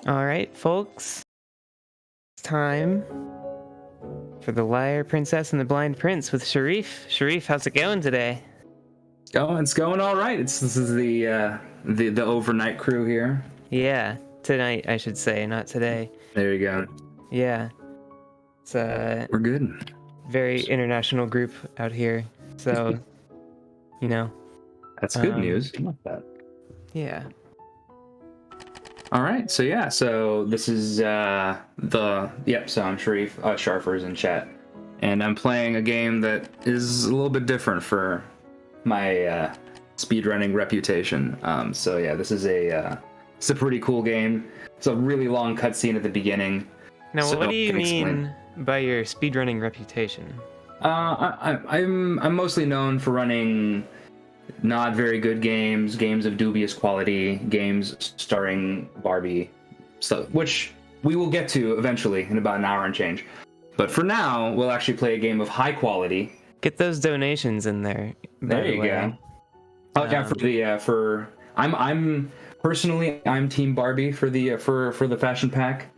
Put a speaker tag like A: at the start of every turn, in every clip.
A: All right, folks. It's time for the Liar Princess and the Blind Prince with Sharif. Sharif, how's it going today?
B: It's going all right. This is the overnight crew here.
A: Yeah, tonight I should say, not today.
B: There you go.
A: Yeah, it's a
B: We're good.
A: very international group out here. So, you know.
B: That's good news. I like that.
A: Yeah.
B: All right. So this is So I'm Sharif. Sharfer's in chat, and I'm playing a game that is a little bit different for my speedrunning reputation. This is it's a pretty cool game. It's a really long cutscene at the beginning.
A: Now,
B: So
A: what do you
B: I can
A: mean
B: explain.
A: by your speedrunning reputation?
B: I'm mostly known for running not very good games of dubious quality, games starring Barbie, which we will get to eventually in about an hour and change. But for now, we'll actually play a game of high quality.
A: Get those donations in there.
B: There you go. I'm personally Team Barbie for the fashion pack.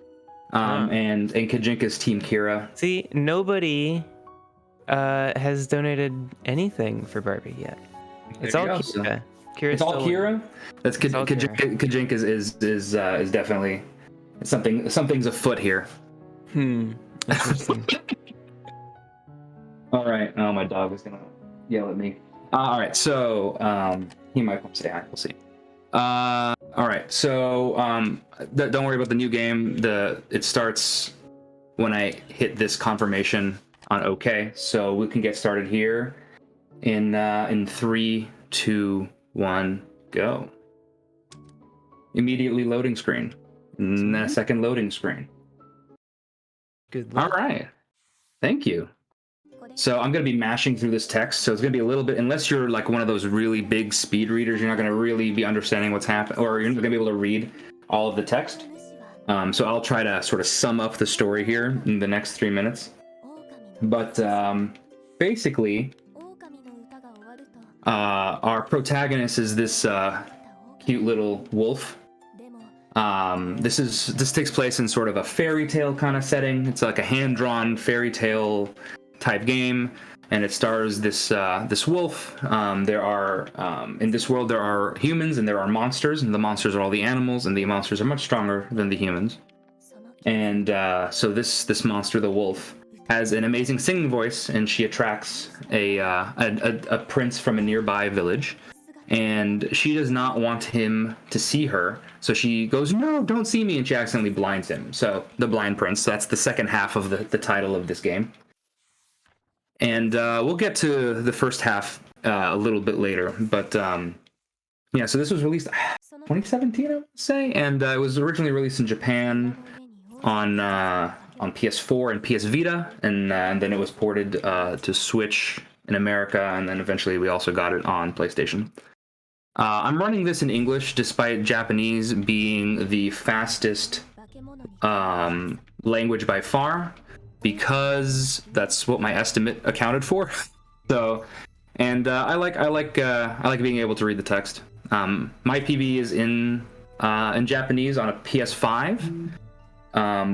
B: And Kajinka's Team Kira.
A: See, nobody has donated anything for Barbie yet. It's all Kira.
B: It's all Kira. That's Kajinka is definitely something's afoot here.
A: Interesting.
B: All right. Oh, my dog is gonna yell at me. All right. So he might come say hi. We'll see. All right. So don't worry about the new game. It starts when I hit this confirmation on OK. So we can get started here in 3, 2, 1, go. Immediately loading screen. And then a second loading screen.
A: Good luck.
B: All right. Thank you. So I'm going to be mashing through this text, so it's going to be a little bit, unless you're like one of those really big speed readers, you're not going to really be understanding what's happening, or you're not going to be able to read all of the text. So I'll try to sort of sum up the story here in the next 3 minutes. But basically, our protagonist is this cute little wolf. This takes place in sort of a fairy tale kind of setting. It's like a hand-drawn fairy tale type game, and it stars this wolf. There are in this world there are humans and there are monsters, and the monsters are all the animals, and the monsters are much stronger than the humans. And so this monster, the wolf, has an amazing singing voice, and she attracts a prince from a nearby village. And she does not want him to see her, so she goes, "No, don't see me," and she accidentally blinds him. So the blind prince. That's the second half of the title of this game. And we'll get to the first half a little bit later. But so this was released 2017, I would say, and it was originally released in Japan on PS4 and PS Vita, and then it was ported to Switch in America, and then eventually we also got it on PlayStation. I'm running this in English, despite Japanese being the fastest language by far, because that's what my estimate accounted for. So, and I like being able to read the text. My PB is in Japanese on a PS5.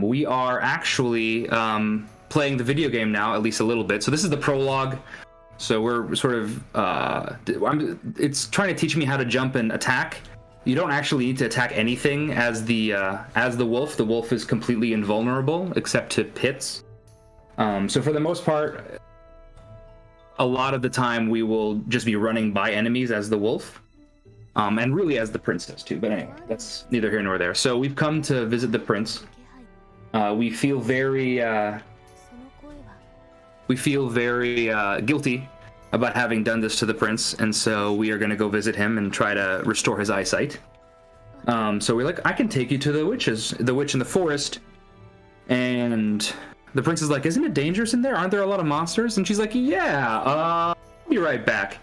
B: We are actually playing the video game now, at least a little bit. So this is the prologue. So we're sort of it's trying to teach me how to jump and attack. You don't actually need to attack anything as the wolf. The wolf is completely invulnerable except to pits. So for the most part, a lot of the time we will just be running by enemies as the wolf, and really as the princess too. But anyway, that's neither here nor there. So we've come to visit the prince. We feel very guilty about having done this to the prince, and so we are going to go visit him and try to restore his eyesight. So we're like, "I can take you to the witch in the forest," and the prince is like, "Isn't it dangerous in there? Aren't there a lot of monsters?" And she's like, "Yeah, I'll be right back."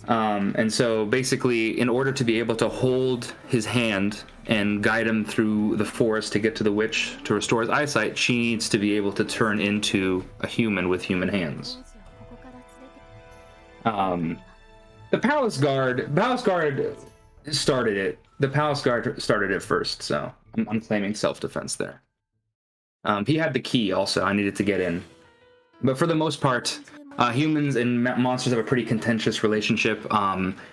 B: And so basically, in order to be able to hold his hand and guide him through the forest to get to the witch to restore his eyesight, she needs to be able to turn into a human with human hands. The palace guard started it. The palace guard started it first, so I'm claiming self-defense there. He had the key also. I needed to get in. But for the most part, humans and monsters have a pretty contentious relationship.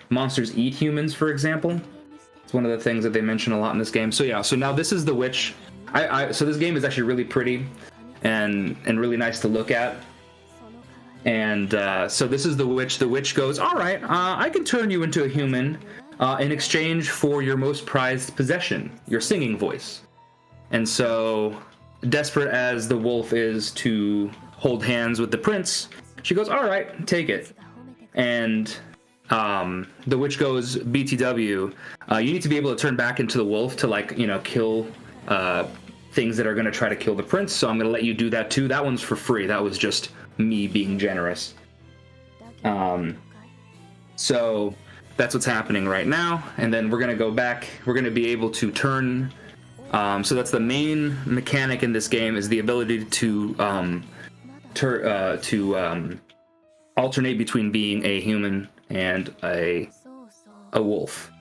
B: Monsters eat humans, for example. It's one of the things that they mention a lot in this game. So yeah, so now this is the witch. So this game is actually really pretty and really nice to look at. And so this is the witch. The witch goes, all right, I can turn you into a human in exchange for your most prized possession, your singing voice. And so, desperate as the wolf is to hold hands with the prince, she goes, all right, take it. And the witch goes, BTW, you need to be able to turn back into the wolf to, like, you know, kill things that are going to try to kill the prince. So I'm going to let you do that too. That one's for free. That was just me being generous. So that's what's happening right now. And then we're going to go back. We're going to be able to turn. So that's the main mechanic in this game, is the ability to alternate between being a human and a wolf.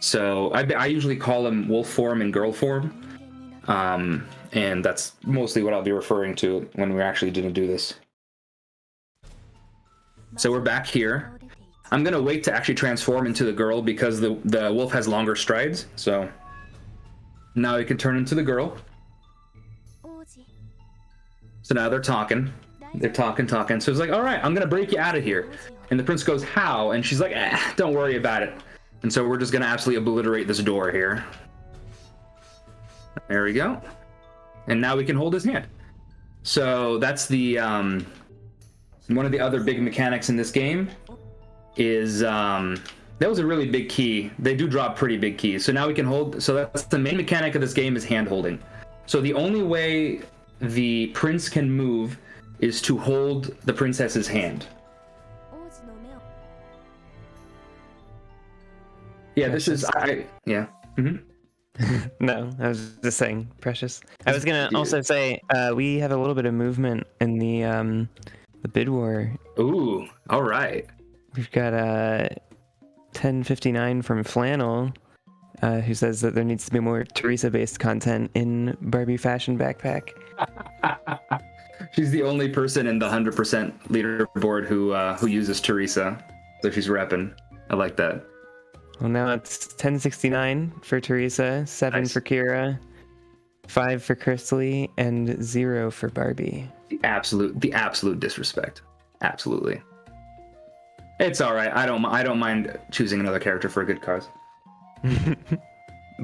B: So I usually call them wolf form and girl form. And that's mostly what I'll be referring to when we're actually going to do this. So we're back here. I'm going to wait to actually transform into the girl because the wolf has longer strides. So now we can turn into the girl. So now they're talking. They're talking. So it's like, all right, I'm going to break you out of here. And the prince goes, how? And she's like, don't worry about it. And so we're just going to absolutely obliterate this door here. There we go. And now we can hold his hand. So that's the one of the other big mechanics in this game is that was a really big key. They do drop pretty big keys. So now we can hold. So that's the main mechanic of this game, is hand holding. So the only way the prince can move is to hold the princess's hand. Yeah, this is yeah. Mm-hmm.
A: No, I was just saying, Precious. I was gonna also say we have a little bit of movement in the bid war.
B: Ooh, all right.
A: We've got 1059 from Flannel, who says that there needs to be more Teresa-based content in Barbie Fashion Backpack.
B: She's the only person in the 100% leaderboard who uses Teresa, so she's repping. I like that.
A: Well, now it's 1069 for Teresa, 7
B: Nice.
A: for Kira, 5 for Crystal, and 0 for Barbie.
B: The absolute disrespect. Absolutely. It's all right. I don't mind choosing another character for a good cause.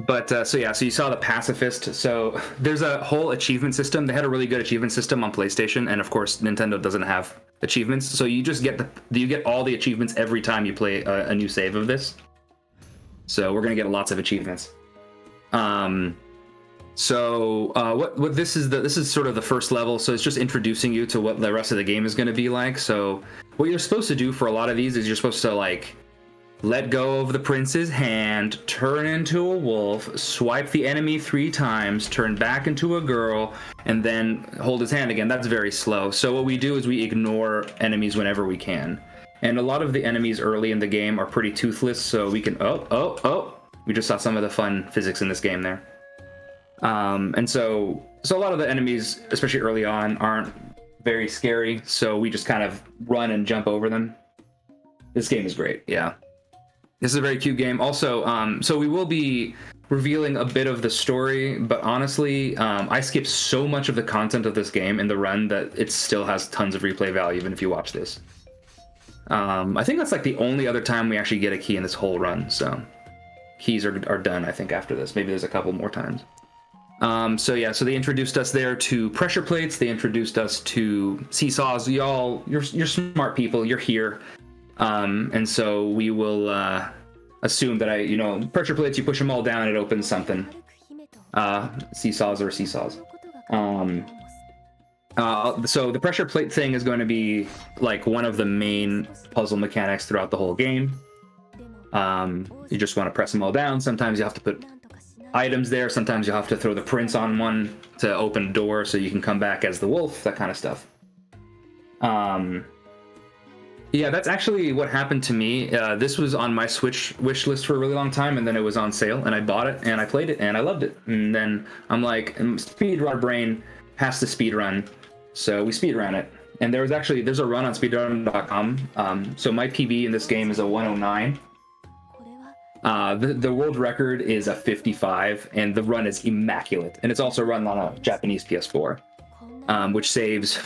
B: But so you saw the pacifist. So there's a whole achievement system. They had a really good achievement system on PlayStation, and of course Nintendo doesn't have achievements. So you just get all the achievements every time you play a new save of this. So we're gonna get lots of achievements. What this is sort of the first level. So it's just introducing you to what the rest of the game is gonna be like. So what you're supposed to do for a lot of these is you're supposed to, like, let go of the prince's hand, turn into a wolf, swipe the enemy 3 times, turn back into a girl, and then hold his hand again. That's very slow. So what we do is we ignore enemies whenever we can. And a lot of the enemies early in the game are pretty toothless, so we can... Oh! We just saw some of the fun physics in this game there. And so a lot of the enemies, especially early on, aren't very scary, so we just kind of run and jump over them. This game is great, yeah. This is a very cute game. Also, so we will be revealing a bit of the story, but honestly, I skipped so much of the content of this game in the run that it still has tons of replay value, even if you watch this. I think that's like the only other time we actually get a key in this whole run, so keys are done, I think, after this. Maybe there's a couple more times. So they introduced us there to pressure plates. They introduced us to seesaws. You're smart people. You're here. And so we will assume that pressure plates, you push them all down, it opens something. Seesaws are seesaws. So the pressure plate thing is going to be like one of the main puzzle mechanics throughout the whole game. You just want to press them all down. Sometimes you have to put items there. Sometimes you have to throw the prince on one to open a door so you can come back as the wolf, that kind of stuff. Yeah, that's actually what happened to me. This was on my Switch wish list for a really long time, and then it was on sale, and I bought it, and I played it, and I loved it. And then I'm like, speedrunner brain has to speedrun, so we speedrun it. And there's a run on speedrun.com. So my PB in this game is a 109. The world record is a 55, and the run is immaculate. And it's also run on a Japanese PS4, which saves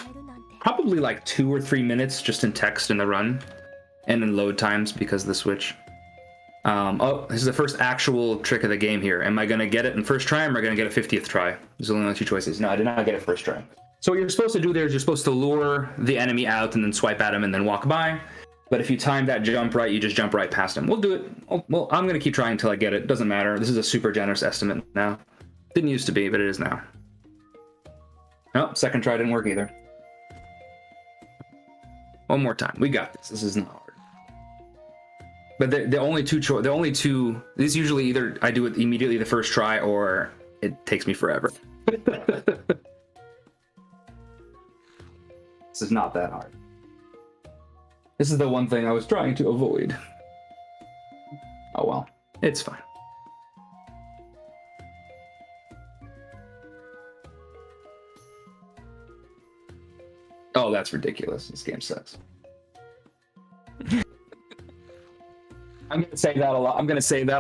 B: probably like 2 or 3 minutes just in text in the run, and in load times because of the Switch. Oh, this is the first actual trick of the game here. Am I going to get it in first try, or am I going to get a 50th try? There's only 2 choices. No, I did not get it first try. So what you're supposed to do there is you're supposed to lure the enemy out and then swipe at him and then walk by. But if you time that jump right, you just jump right past him. We'll do it. Well, I'm going to keep trying until I get it. Doesn't matter. This is a super generous estimate now. Didn't used to be, but it is now. Nope, second try didn't work either. One more time. We got this. This is not hard. But the only two, this usually either I do it immediately the first try or it takes me forever. This is not that hard. This is the one thing I was trying to avoid. Oh well, it's fine. Oh, that's ridiculous. This game sucks. I'm gonna say that a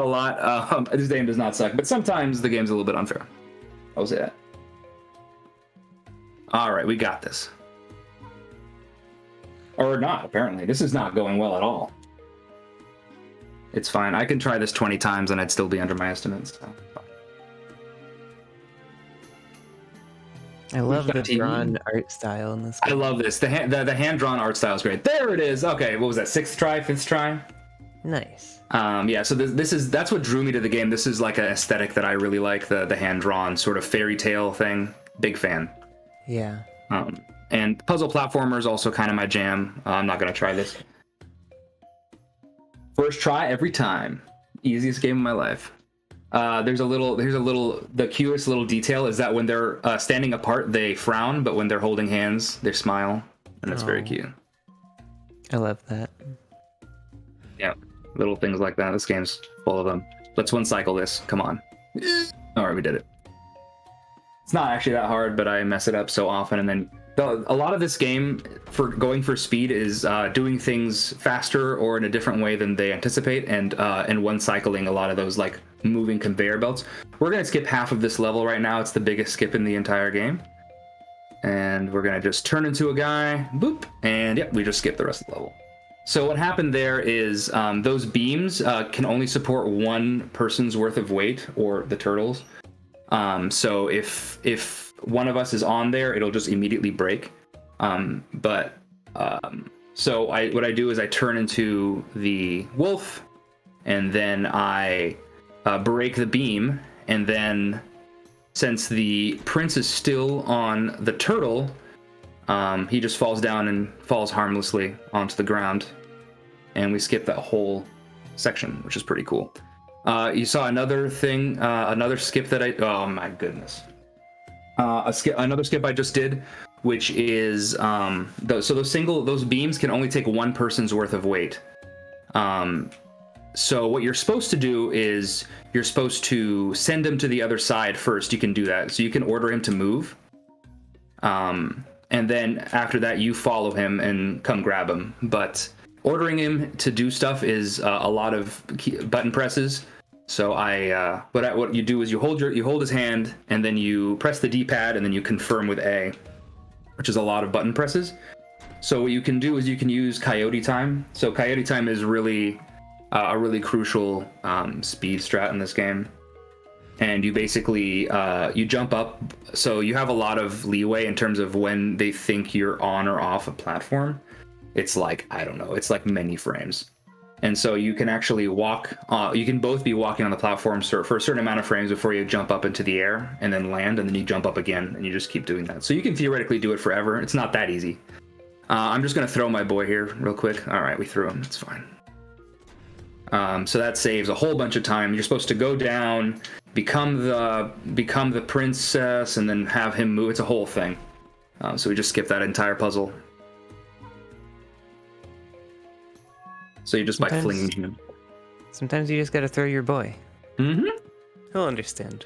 B: lot. This game does not suck, but sometimes the game's a little bit unfair. I'll say that. All right, we got this. Or not, apparently. This is not going well at all. It's fine. I can try this 20 times and I'd still be under my estimates. So.
A: I love the drawn art style in this game.
B: I love this. The hand-drawn art style is great. There it is. Okay, what was that? 6th try? 5th try?
A: Nice.
B: Yeah, so that's what drew me to the game. This is like an aesthetic that I really like, the hand-drawn sort of fairy tale thing. Big fan.
A: Yeah.
B: And puzzle platformer is also kind of my jam. I'm not gonna try this. First try every time. Easiest game of my life. The cutest little detail is that when they're standing apart, they frown, but when they're holding hands, they smile, and it's very cute.
A: I love that.
B: Yeah, little things like that. This game's full of them. Let's one cycle this. Come on. All right, we did it. It's not actually that hard, but I mess it up so often, and then a lot of this game for going for speed is doing things faster or in a different way than they anticipate, and one cycling a lot of those like moving conveyor belts. We're gonna skip half of this level right now. It's the biggest skip in the entire game, and we're gonna just turn into a guy, boop, and yep, we just skip the rest of the level. So what happened there is those beams can only support one person's worth of weight, or the turtles. So if one of us is on there, it'll just immediately break. So what I do is I turn into the wolf, and then I break the beam, and then since the prince is still on the turtle, he just falls down and falls harmlessly onto the ground, and we skip that whole section, which is pretty cool. You saw another thing, another skip that oh my goodness. Another skip I just did, which is those beams can only take one person's worth of weight. So what you're supposed to do is you're supposed to send him to the other side first. You can do that. So you can order him to move. And then after that, you follow him and come grab him. But ordering him to do stuff is a lot of button presses. So what you do is you hold his hand, and then you press the D-pad, and then you confirm with A, which is a lot of button presses. So what you can do is you can use coyote time. So coyote time is really a really crucial speed strat in this game. And you basically you jump up, so you have a lot of leeway in terms of when they think you're on or off a platform. It's like, I don't know, it's like many frames. And so you can actually walk, you can both be walking on the platform for a certain amount of frames before you jump up into the air and then land, and then you jump up again, and you just keep doing that. So you can theoretically do it forever. It's not that easy. I'm just going to throw my boy here real quick. All right, we threw him. It's fine. So that saves a whole bunch of time. You're supposed to go down, become the princess, and then have him move. It's a whole thing. So we just skipped that entire puzzle. So you just by flinging him.
A: Sometimes you just gotta throw your boy.
B: Mm-hmm.
A: He'll understand.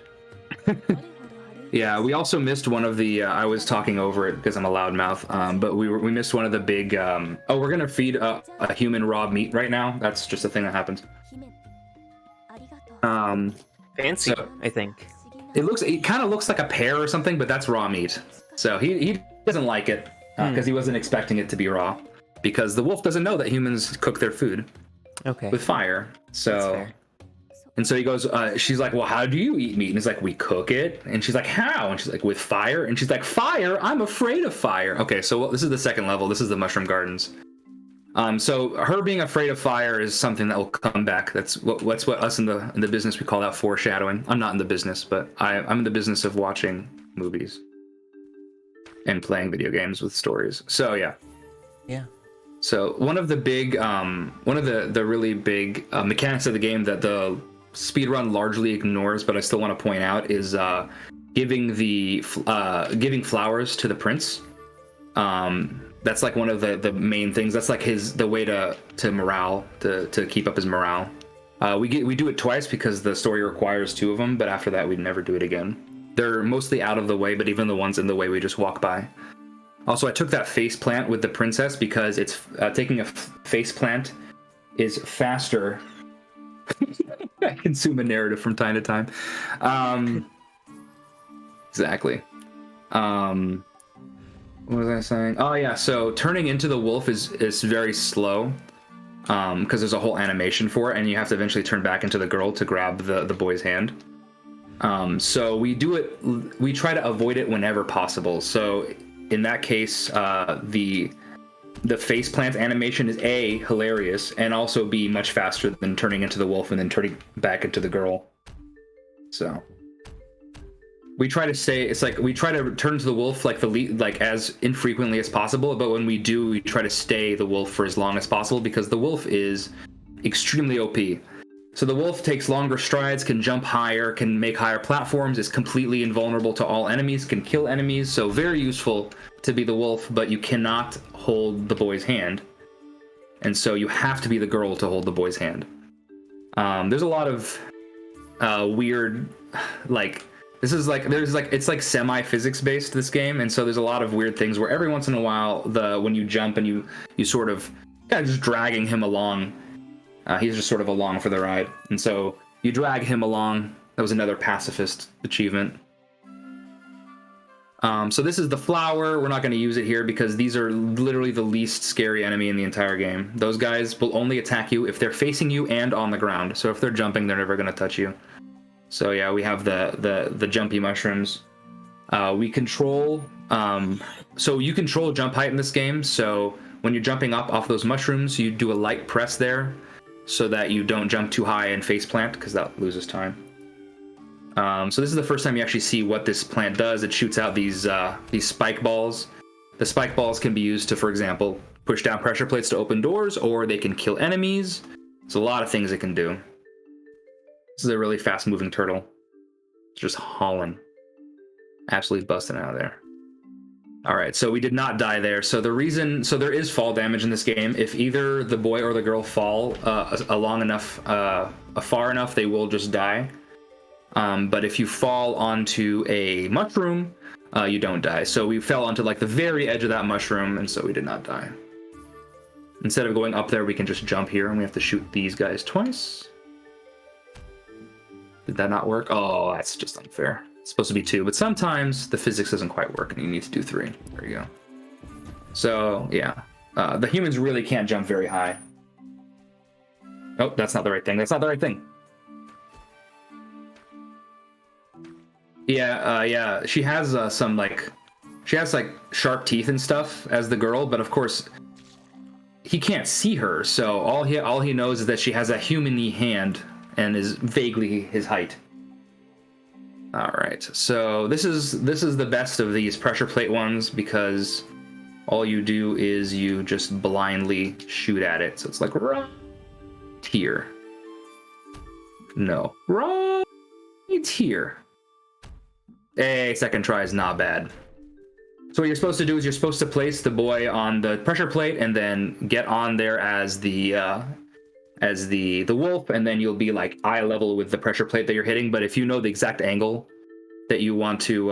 B: Yeah, we also missed one of the. I was talking over it because I'm a loudmouth. But we missed one of the big. Oh, we're gonna feed a human raw meat right now. That's just a thing that happens.
A: Fancy,
B: so
A: I think.
B: It kind of looks like a pear or something, but that's raw meat. So he doesn't like it because he wasn't expecting it to be raw. Because the wolf doesn't know that humans cook their food with fire. So. And so he goes, she's like, well, how do you eat meat? And he's like, we cook it. And she's like, how? And she's like, with fire. And she's like, fire? I'm afraid of fire. Okay, so this is the second level. This is the Mushroom Gardens. So her being afraid of fire is something that will come back. That's what us in the business, we call that foreshadowing. I'm not in the business, but I'm in the business of watching movies and playing video games with stories. So yeah.
A: Yeah.
B: So one of the big, one of the really big mechanics of the game that the speedrun largely ignores, but I still want to point out, is giving flowers to the prince. That's like one of the main things. That's like the way to morale, to keep up his morale. We do it twice because the story requires 2 of them, but after that we'd never do it again. They're mostly out of the way, but even the ones in the way we just walk by. Also, I took that face plant with the princess because it's taking a face plant is faster. I consume a narrative from time to time. Exactly. What was I saying? Oh yeah, so turning into the wolf is very slow because there's a whole animation for it, and you have to eventually turn back into the girl to grab the boy's hand. So we try to avoid it whenever possible. So in that case, the face plant animation is A, hilarious, and also B, much faster than turning into the wolf and then turning back into the girl. So we try to we try to turn to the wolf like as infrequently as possible, but when we do, we try to stay the wolf for as long as possible because the wolf is extremely OP. So the wolf takes longer strides, can jump higher, can make higher platforms, is completely invulnerable to all enemies, can kill enemies, so very useful to be the wolf, but you cannot hold the boy's hand. And so you have to be the girl to hold the boy's hand. There's a lot of weird, it's like semi-physics based, this game, and so there's a lot of weird things where every once in a while, when you jump and you sort of kind of just dragging him along, he's just sort of along for the ride, and so you drag him along. That was another pacifist achievement. So this is the flower. We're not going to use it here because these are literally the least scary enemy in the entire game. Those guys will only attack you if they're facing you and on the ground. So if they're jumping, they're never going to touch you. So yeah, we have the jumpy mushrooms. We control, so you control jump height in this game. So when you're jumping up off those mushrooms, you do a light press there so that you don't jump too high and face plant because that loses time. So this is the first time you actually see what this plant does. It shoots out these spike balls. The spike balls can be used to, for example, push down pressure plates to open doors, or they can kill enemies. There's a lot of things it can do. This is a really fast-moving turtle. It's just hauling. Absolutely busting out of there. All right, so we did not die there. So there is fall damage in this game. If either the boy or the girl fall far enough, they will just die. But if you fall onto a mushroom, you don't die. So we fell onto like the very edge of that mushroom, and so we did not die. Instead of going up there, we can just jump here, and we have to shoot these guys twice. Did that not work? Oh, that's just unfair. It's supposed to be 2, but sometimes the physics doesn't quite work, and you need to do 3. There you go. So yeah, the humans really can't jump very high. Oh, that's not the right thing. That's not the right thing. Yeah, she has she has sharp teeth and stuff as the girl, but of course he can't see her, so all he knows is that she has a human-y hand and is vaguely his height. All right, so this is the best of these pressure plate ones because all you do is you just blindly shoot at it. So it's like right here. No, right here. Hey, second try is not bad. So what you're supposed to do is you're supposed to place the boy on the pressure plate and then get on there as the as the wolf, and then you'll be like eye level with the pressure plate that you're hitting. But if you know the exact angle that you want to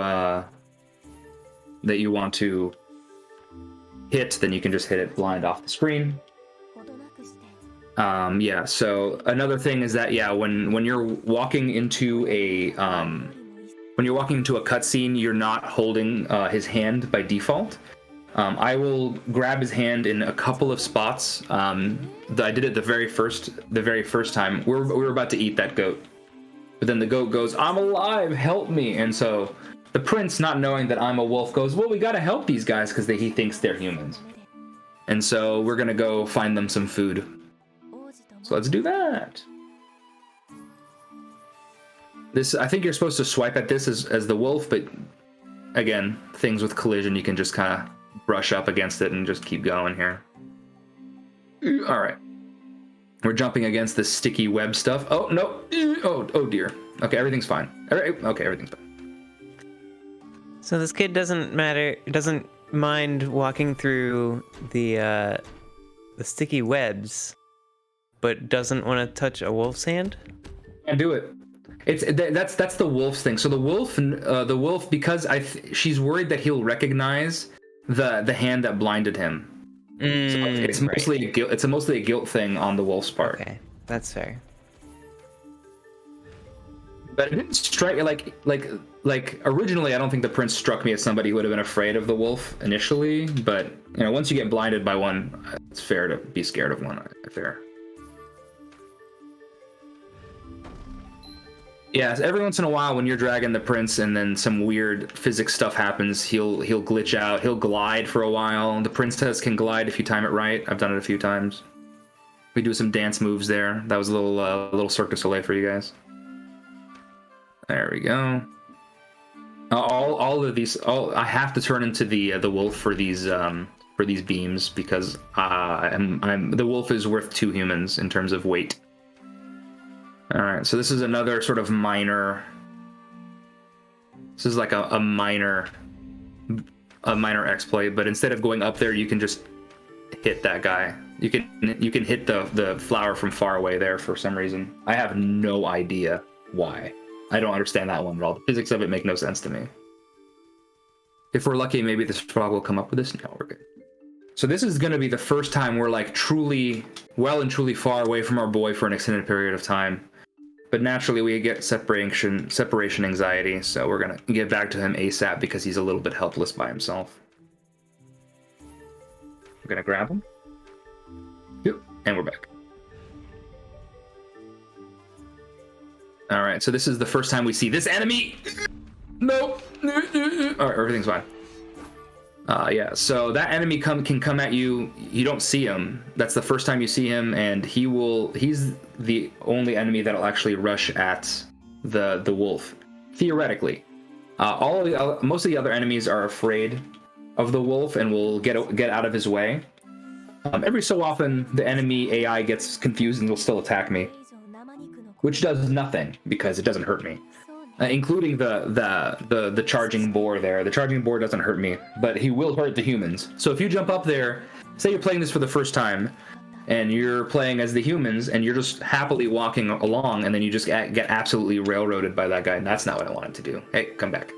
B: hit, then you can just hit it blind off the screen. Yeah, so another thing is that, yeah, when you're walking into a cutscene, you're not holding his hand by default. I will grab his hand in a couple of spots. I did it the very first time. We were about to eat that goat, but then the goat goes, "I'm alive, help me!" And so the prince, not knowing that I'm a wolf, goes, "Well, we gotta help these guys because he thinks they're humans." And so we're gonna go find them some food. So let's do that. I think you're supposed to swipe at this as the wolf, but again, things with collision, you can just kind of brush up against it and just keep going here. All right. We're jumping against this sticky web stuff. Oh, no. Oh dear. Okay, everything's fine. Okay, everything's fine.
A: So this kid doesn't mind walking through the sticky webs, but doesn't want to touch a wolf's hand?
B: Can't do it. That's the wolf's thing. So the wolf, because she's worried that he'll recognize the hand that blinded him. So it's mostly a guilt. It's mostly a guilt thing on the wolf's part.
A: Okay, that's fair.
B: But it didn't strike like originally. I don't think the prince struck me as somebody who would have been afraid of the wolf initially. But once you get blinded by one, it's fair to be scared of one. Fair. Yeah, so every once in a while when you're dragging the prince and then some weird physics stuff happens, he'll glitch out. He'll glide for a while. The princess can glide if you time it right. I've done it a few times. We do some dance moves there. That was a little Cirque du Soleil for you guys. There we go. All of these. I have to turn into the wolf for these beams because the wolf is worth 2 humans in terms of weight. All right, so this is another sort of minor. This is like a minor exploit, but instead of going up there, you can just hit that guy. You can hit the flower from far away there for some reason. I have no idea why. I don't understand that one at all. The physics of it make no sense to me. If we're lucky, maybe this frog will come up with this. No, we're good. So this is going to be the first time we're like truly far away from our boy for an extended period of time. But naturally, we get separation anxiety, so we're gonna get back to him ASAP because he's a little bit helpless by himself. We're gonna grab him. Yep, and we're back. All right, so this is the first time we see this enemy. No. All right, everything's fine. Yeah, so that enemy can come at you. You don't see him. That's the first time you see him, and he's the only enemy that'll actually rush at the wolf, theoretically. Most of the other enemies are afraid of the wolf and will get out of his way. Every so often, the enemy AI gets confused and will still attack me, which does nothing because it doesn't hurt me. Including the charging boar there. The charging boar doesn't hurt me, but he will hurt the humans. So if you jump up there, say you're playing this for the first time, and you're playing as the humans, and you're just happily walking along, and then you just get absolutely railroaded by that guy, and that's not what I wanted to do. Hey, come back.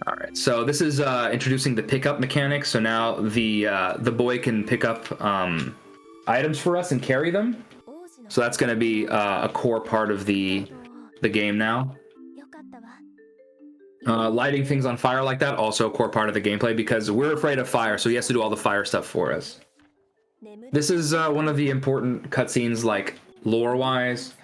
B: All right, so this is introducing the pickup mechanic. So now the boy can pick up items for us and carry them. So that's going to be a core part of the game now. Lighting things on fire like that, also a core part of the gameplay because we're afraid of fire, so he has to do all the fire stuff for us. This is one of the important cutscenes, like lore-wise.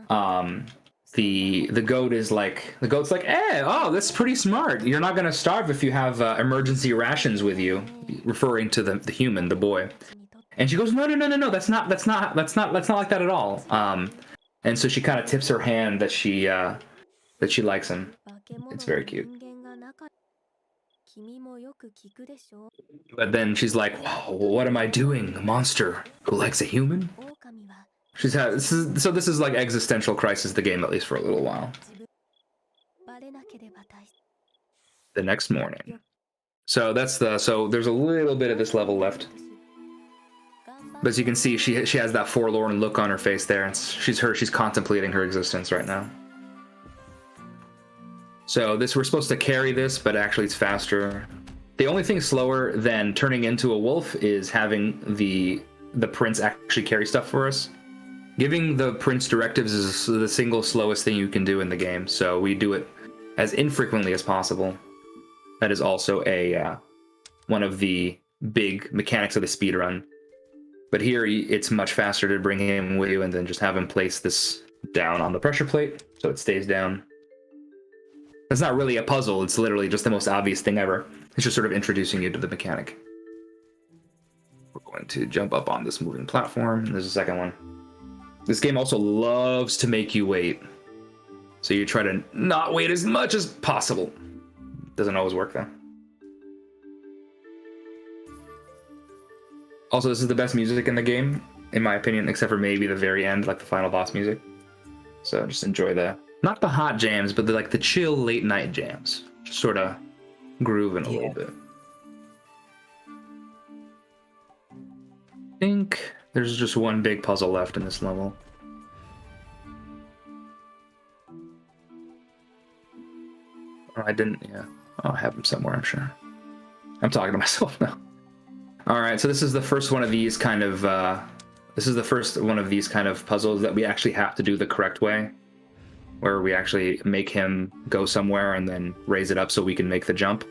B: The goat's like, hey, oh, that's pretty smart. You're not gonna starve if you have emergency rations with you, referring to the human, the boy. And she goes, no, that's not like that at all. And so she kind of tips her hand that she likes him. It's very cute. But then she's like, wow, what am I doing? A monster who likes a human? This is like existential crisis the game, at least for a little while. The next morning. So there's a little bit of this level left. But as you can see, she has that forlorn look on her face there. She's contemplating her existence right now. So we're supposed to carry this, but actually it's faster. The only thing slower than turning into a wolf is having the prince actually carry stuff for us. Giving the prince directives is the single slowest thing you can do in the game, so we do it as infrequently as possible. That is also one of the big mechanics of the speedrun. But here, it's much faster to bring him with you and then just have him place this down on the pressure plate so it stays down. It's not really a puzzle, it's literally just the most obvious thing ever. It's just sort of introducing you to the mechanic. We're going to jump up on this moving platform. There's a second one. This game also loves to make you wait. So you try to not wait as much as possible. Doesn't always work though. Also, this is the best music in the game, in my opinion, except for maybe the very end, like the final boss music. So just enjoy not the hot jams, but the chill late night jams. Just sort of grooving a little bit. I think there's just one big puzzle left in this level. Oh, I didn't, yeah. Oh, I have them somewhere, I'm sure. I'm talking to myself now. All right, so this is the first one of these kind of puzzles that we actually have to do the correct way, where we actually make him go somewhere and then raise it up so we can make the jump.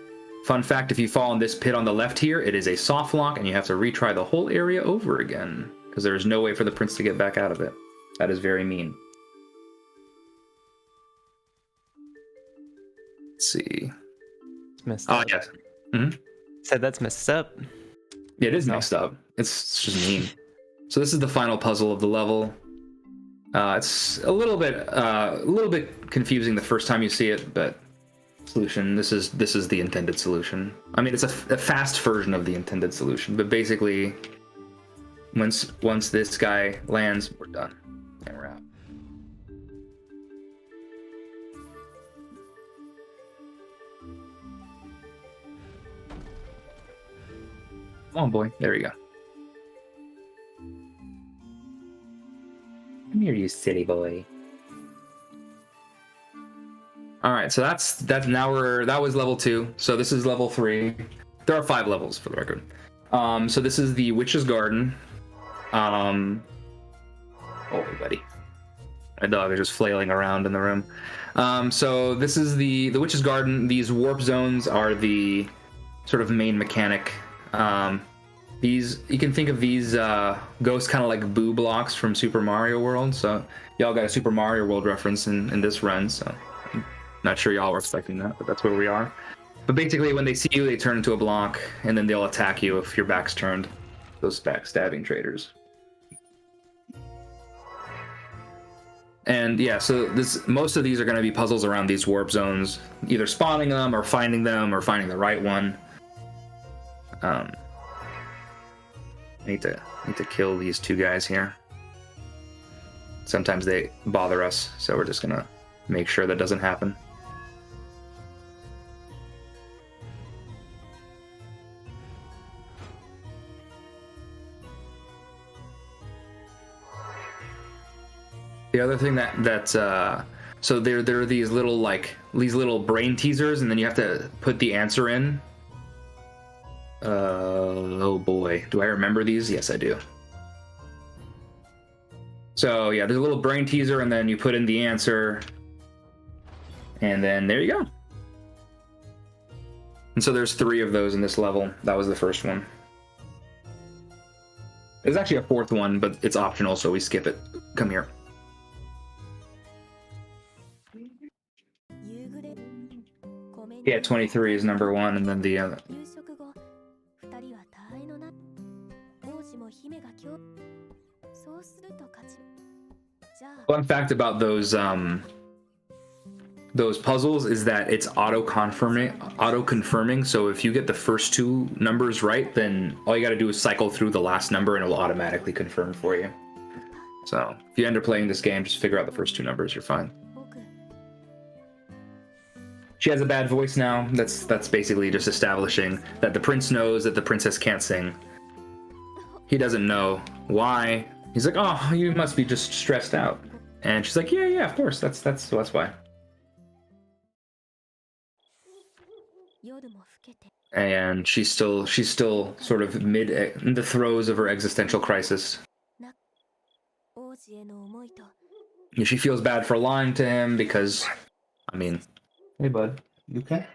B: Fun fact, if you fall in this pit on the left here, it is a soft lock and you have to retry the whole area over again because there is no way for the prince to get back out of it. That is very mean. Let's see.
A: It's messed up.
B: Oh, yes. Mm-hmm.
A: Said that's messed up.
B: Yeah, it is messed up. It's just mean. So this is the final puzzle of the level. It's a little bit confusing the first time you see it, but solution. This is the intended solution. I mean, it's a fast version of the intended solution, but basically, once this guy lands, we're done and we're out. Come on, boy. There we go. Come here, you silly boy. All right, so that was level 2. So this is level 3. There are 5 levels for the record. So this is the Witch's Garden. Oh, buddy. My dog is just flailing around in the room. So this is the Witch's Garden. These warp zones are the sort of main mechanic. These, you can think of these ghosts kind of like boo blocks from Super Mario World. So y'all got a Super Mario World reference in this run. So I'm not sure y'all were expecting that, but that's where we are. But basically, when they see you, they turn into a block, and then they'll attack you if your back's turned. Those backstabbing traitors. And yeah, so most of these are going to be puzzles around these warp zones, either spawning them or finding the right one. I need to kill these 2 guys here. Sometimes they bother us, so we're just gonna make sure that doesn't happen. The other thing so there are these little brain teasers, and then you have to put the answer in. Oh boy, do I remember these? Yes, I do. So yeah, there's a little brain teaser, and then you put in the answer, and then there you go. And so there's 3 of those in this level. That was the first one. There's actually a 4th one, but it's optional, so we skip it. Come here. Yeah, 23 is number 1, and then the other. Fun fact about those puzzles is that it's auto-confirming. So if you get the first 2 numbers right, then all you got to do is cycle through the last number, and it'll automatically confirm for you. So if you end up playing this game, just figure out the first 2 numbers. You're fine. She has a bad voice now. That's basically just establishing that the prince knows that the princess can't sing. he doesn't know why. He's like, oh, you must be just stressed out. And she's like, yeah, of course, that's why. And she's still sort of in the throes of her existential crisis. She feels bad for lying to him because, I mean, hey bud, you okay?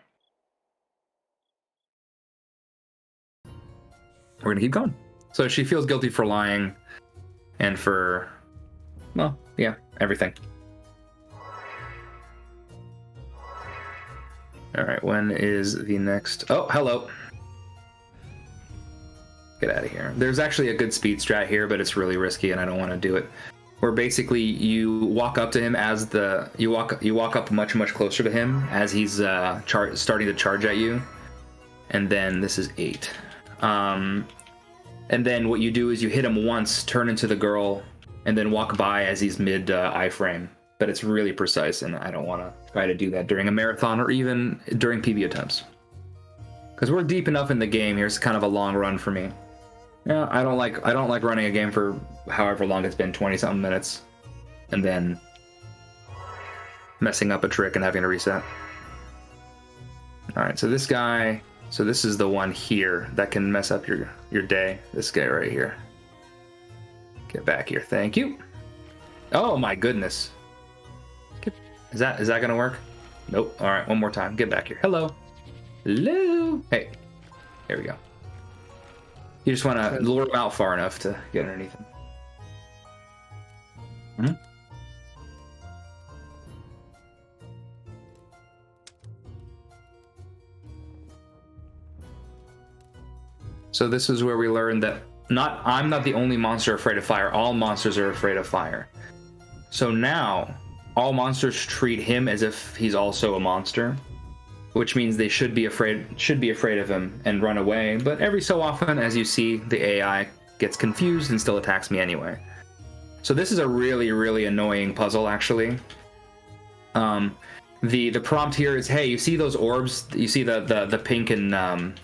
B: We're gonna keep going. So she feels guilty for lying and for, well, yeah, everything. All right, when is the next? Oh, hello. Get out of here. There's actually a good speed strat here, but it's really risky and I don't want to do it. Where basically you walk up to him as you walk up much closer to him as he's starting to charge at you. And then this is 8. And then what you do is you hit him once, turn into the girl, and then walk by as he's mid iframe. But it's really precise, and I don't want to try to do that during a marathon or even during PB attempts. Because we're deep enough in the game here, it's kind of a long run for me. Yeah, I don't like running a game for however long it's been, 20-something minutes, and then messing up a trick and having to reset. All right, so this guy, this is the one here that can mess up your day. This guy right here. Get back here, thank you. Oh my goodness. Is that gonna work? Nope. All right, one more time. Get back here. Hello. Hello. Hey. There we go. You just want to lure him out far enough to get underneath him. Mm-hmm. So this is where we learn that I'm not the only monster afraid of fire. All monsters are afraid of fire. So now all monsters treat him as if he's also a monster, which means they should be afraid of him and run away. But every so often, as you see, the AI gets confused and still attacks me anyway. So this is a really annoying puzzle, actually. The prompt here is, hey, you see those orbs? You see the pink and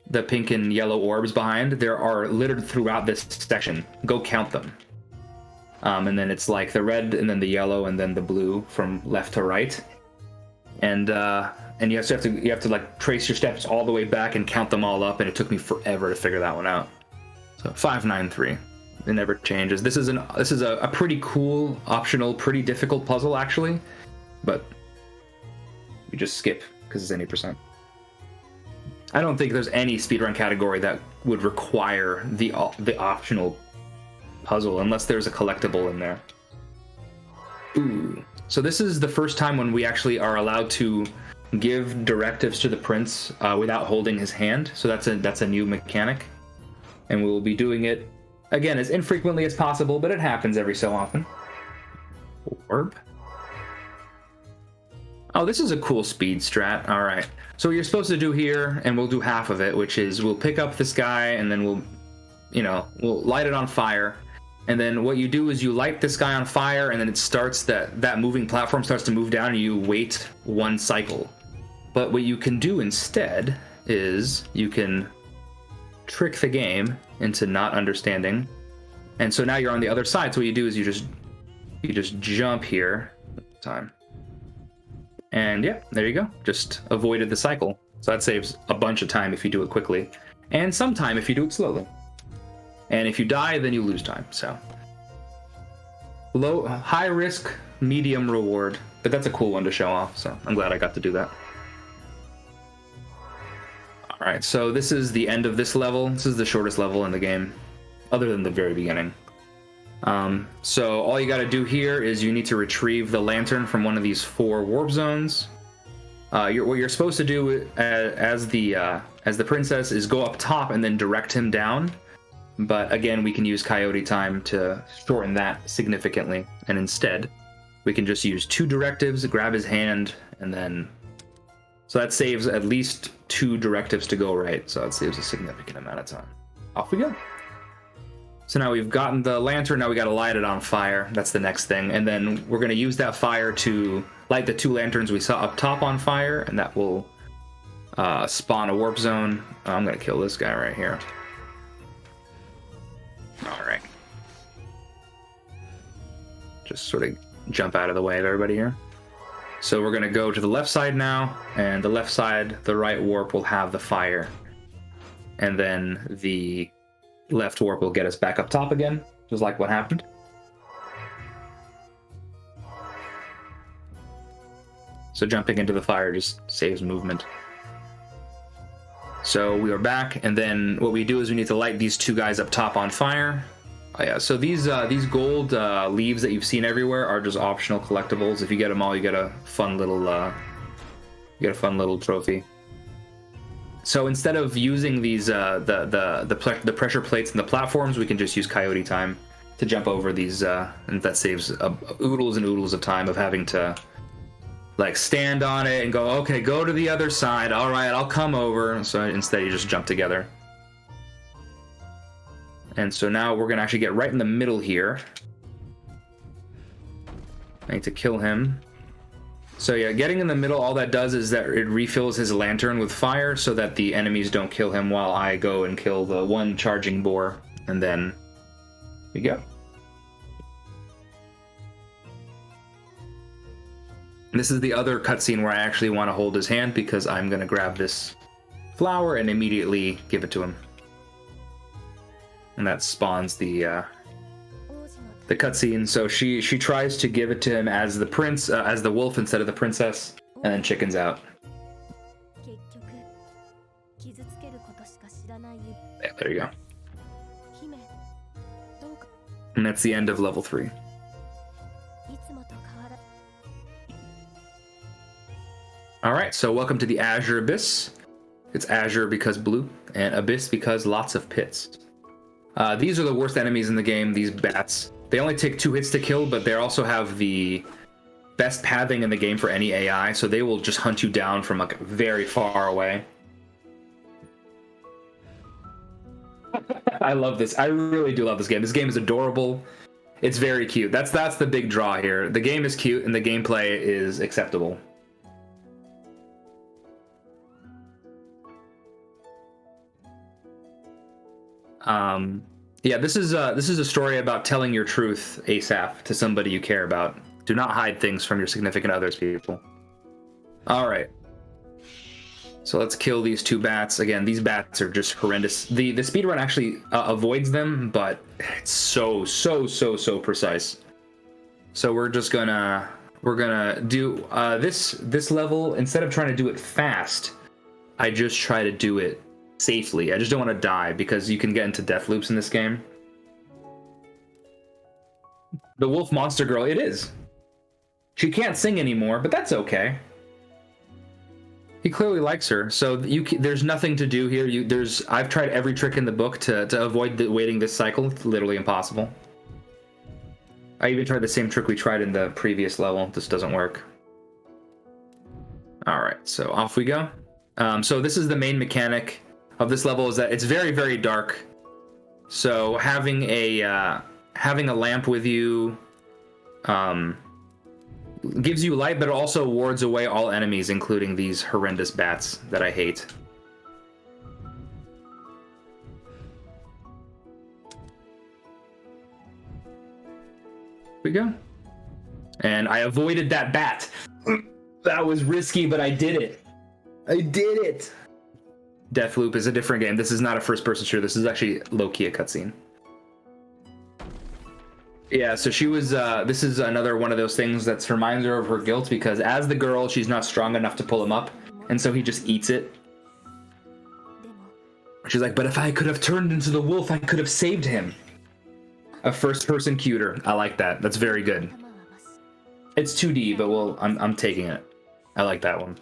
B: the pink and yellow orbs behind? There are littered throughout this section. Go count them. And then it's like the red and then the yellow and then the blue from left to right. And you have to like trace your steps all the way back and count them all up, and it took me forever to figure that one out. So 593. It never changes. This is a pretty cool, optional, pretty difficult puzzle actually, but you just skip because it's any percent. I don't think there's any speedrun category that would require the optional puzzle unless there's a collectible in there. Ooh. So this is the first time when we actually are allowed to give directives to the prince without holding his hand. So that's a new mechanic, and we will be doing it again as infrequently as possible, but it happens every so often. Orb. Oh, this is a cool speed strat. All right. So what you're supposed to do here, and we'll do half of it, which is we'll pick up this guy and then we'll light it on fire. And then what you do is you light this guy on fire, and then it starts that moving platform starts to move down, and you wait 1 cycle. But what you can do instead is you can trick the game into not understanding. And so now you're on the other side. So what you do is you just jump here. Time. And yeah, there you go. Just avoided the cycle. So that saves a bunch of time if you do it quickly, and some time if you do it slowly. And if you die, then you lose time. So high risk, medium reward. But that's a cool one to show off, so I'm glad I got to do that. All right, so this is the end of this level. This is the shortest level in the game, other than the very beginning. So all you got to do here is you need to retrieve the lantern from one of these 4 warp zones. What you're supposed to do as the princess is go up top and then direct him down. But again, we can use coyote time to shorten that significantly. And instead, we can just use 2 directives, grab his hand, and then... So that saves at least 2 directives to go right. So that saves a significant amount of time. Off we go. So now we've gotten the lantern, now we got to light it on fire. That's the next thing. And then we're going to use that fire to light the 2 lanterns we saw up top on fire, and that will spawn a warp zone. I'm going to kill this guy right here. just sort of jump out of the way of everybody here. So we're going to go to the left side now, and the left side, the right warp will have the fire. And then the left warp will get us back up top again, just like what happened. So jumping into the fire just saves movement. So we are back, and then what we do is we need to light these two guys up top on fire. Oh yeah, so these gold leaves that you've seen everywhere are just optional collectibles. If you get them all, you get a fun little trophy. So instead of using these the pressure plates and the platforms, we can just use Coyote Time to jump over these, and that saves oodles and oodles of time of having to like stand on it and go, okay, go to the other side. All right, I'll come over. So instead, you just jump together. And so now we're gonna actually get right in the middle here. I need to kill him. So yeah, getting in the middle, all that does is that it refills his lantern with fire so that the enemies don't kill him while I go and kill the one charging boar. And then we go. And this is the other cutscene where I actually want to hold his hand because I'm gonna grab this flower and immediately give it to him. And that spawns the cutscene. So she tries to give it to him as the prince, as the wolf instead of the princess, and then chickens out. Yeah, there you go. And that's the end of level 3. All right, so welcome to the Azure Abyss. It's Azure because blue, and Abyss because lots of pits. These are the worst enemies in the game, these bats. They only take 2 hits to kill, but they also have the best pathing in the game for any AI, so they will just hunt you down from like very far away. I love this. I really do love this game. This game is adorable. It's very cute. That's the big draw here. The game is cute and the gameplay is acceptable. Yeah, this is a story about telling your truth ASAP to somebody you care about. Do not hide things from your significant others, people. All right. So let's kill these 2 bats. Again, these bats are just horrendous. The speedrun actually avoids them, but it's so precise. So we're gonna do this level. Instead of trying to do it fast, I just try to do it safely. I just don't want to die because you can get into death loops in this game. The wolf monster girl, it is. She can't sing anymore, but that's okay. He clearly likes her, so there's nothing to do here. I've tried every trick in the book to avoid waiting this cycle. It's literally impossible. I even tried the same trick we tried in the previous level. This doesn't work. All right, so off we go. So this is the main mechanic of this level, is that it's very dark. So having a lamp with you gives you light, but it also wards away all enemies, including these horrendous bats that I hate. Here we go. And I avoided that bat. That was risky, but I did it. I did it. Deathloop is a different game. This is not a first-person shooter. This is actually low-key a cutscene. Yeah, so she was, this is another one of those things that reminds her of her guilt, because as the girl, she's not strong enough to pull him up, and so he just eats it. She's like, but if I could have turned into the wolf, I could have saved him. A first-person cuter. I like that. That's very good. It's 2D, but I'm taking it. I like that one.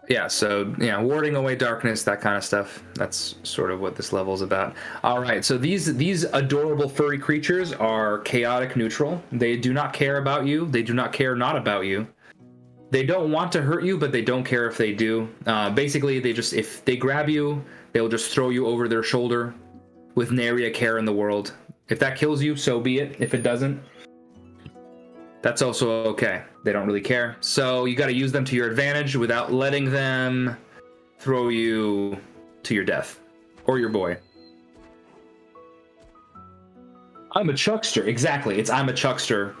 B: Yeah, so, yeah, warding away darkness, that kind of stuff. That's sort of what this level is about. All right, so these adorable furry creatures are chaotic neutral. They do not care about you. They do not care not about you. They don't want to hurt you, but they don't care if they do. Basically, if they grab you, they'll just throw you over their shoulder with nary a care in the world. If that kills you, so be it. If it doesn't, that's also okay. They don't really care. So you got to use them to your advantage without letting them throw you to your death. Or your boy. I'm a chuckster. Exactly. It's I'm a chuckster,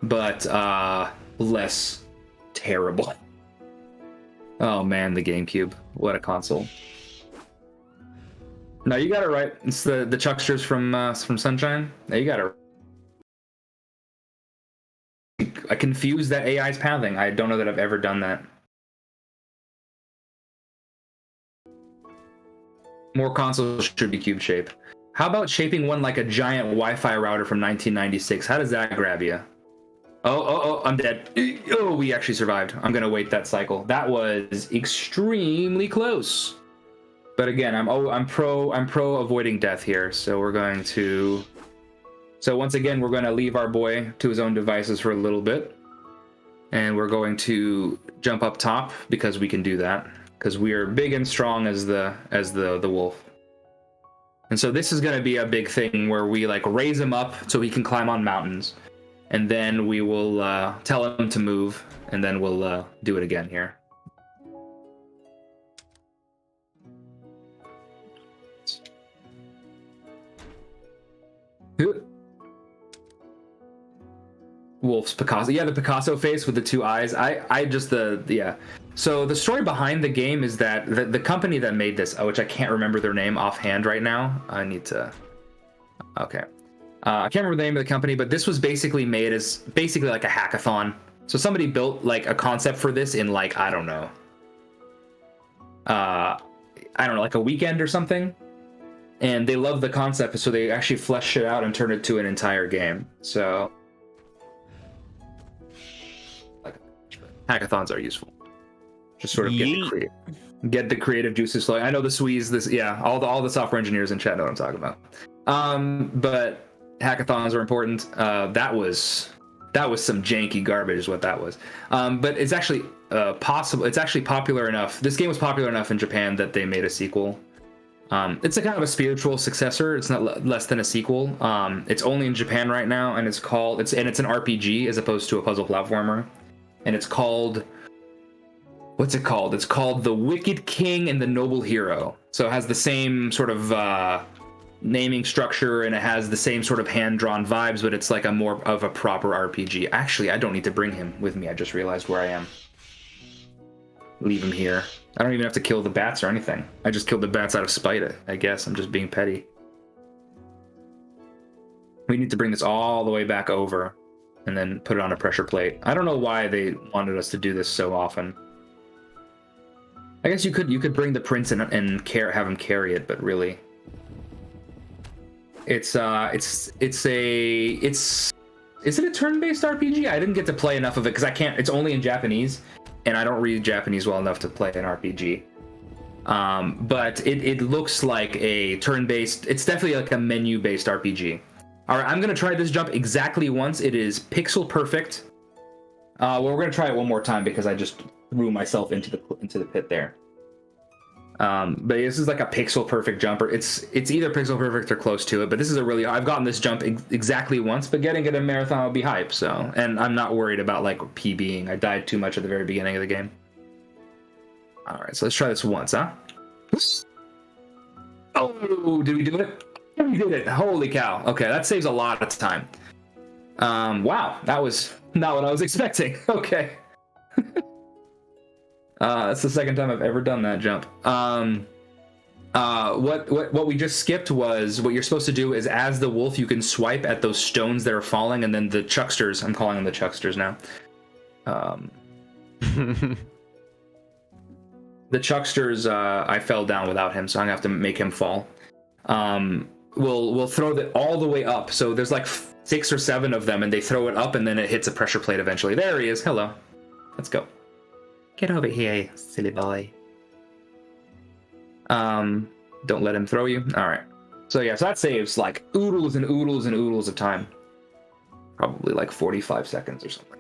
B: but less terrible. Oh man, the GameCube. What a console. No, you got it right. It's the chucksters from Sunshine. Yeah, you got it. I confuse that AI's pathing. I don't know that I've ever done that. More consoles should be cube shape. How about shaping one like a giant Wi-Fi router from 1996? How does that grab you? Oh, I'm dead. Oh, we actually survived. I'm gonna wait that cycle. That was extremely close. But again, I'm pro avoiding death here. So we're going to. So once again, we're going to leave our boy to his own devices for a little bit, and we're going to jump up top because we can do that because we are big and strong as the wolf. And so this is going to be a big thing where we like raise him up so he can climb on mountains, and then we will tell him to move, and then we'll do it again here. Wolf's Picasso. Yeah, the Picasso face with the two eyes. Yeah. So the story behind the game is that the company that made this, which I can't remember their name offhand right now. I need to. Okay. I can't remember the name of the company, but this was basically made as basically like a hackathon. So somebody built like a concept for this in like, I don't know, like a weekend or something. And they loved the concept, so they actually fleshed it out and turned it to an entire game. So hackathons are useful. Just sort of get the creative juices flowing. I know the Swedes, all the software engineers in chat know what I'm talking about. But hackathons are important. That was some janky garbage is what that was. But it's actually possible. It's actually popular enough. This game was popular enough in Japan that they made a sequel. It's a kind of a spiritual successor. It's not less than a sequel. It's only in Japan right now, and it's an RPG as opposed to a puzzle platformer. And it's called, what's it called? It's called The Wicked King and the Noble Hero. So it has the same sort of naming structure, and it has the same sort of hand-drawn vibes, but it's like a more of a proper RPG. Actually, I don't need to bring him with me. I just realized where I am. Leave him here. I don't even have to kill the bats or anything. I just killed the bats out of spite, I guess. I'm just being petty. We need to bring this all the way back over and then put it on a pressure plate. I don't know why they wanted us to do this so often. I guess you could bring the prince and have him carry it, but really, is it a turn-based RPG? I didn't get to play enough of it because I can't. It's only in Japanese, and I don't read Japanese well enough to play an RPG. But it looks like a turn-based. It's definitely like a menu-based RPG. All right, I'm gonna try this jump exactly once. It is pixel perfect. Well, we're gonna try it one more time because I just threw myself into the pit there. But this is like a pixel perfect jumper. It's either pixel perfect or close to it. But this is I've gotten this jump exactly once, but getting it in marathon would be hype. So, and I'm not worried about like PBing. I died too much at the very beginning of the game. All right, so let's try this once, huh? Oh, did we do it? We did it. Holy cow. Okay, that saves a lot of time. Wow, that was not what I was expecting. Okay. That's the second time I've ever done that jump. What we just skipped was what you're supposed to do is as the wolf, you can swipe at those stones that are falling, and then the chucksters, I'm calling them the chucksters now. The chucksters, I fell down without him, so I'm gonna have to make him fall. We'll throw it all the way up. So there's like 6 or 7 of them, and they throw it up, and then it hits a pressure plate eventually. There he is. Hello. Let's go. Get over here, silly boy. Don't let him throw you. All right. So yeah, so that saves like oodles and oodles and oodles of time. Probably like 45 seconds or something.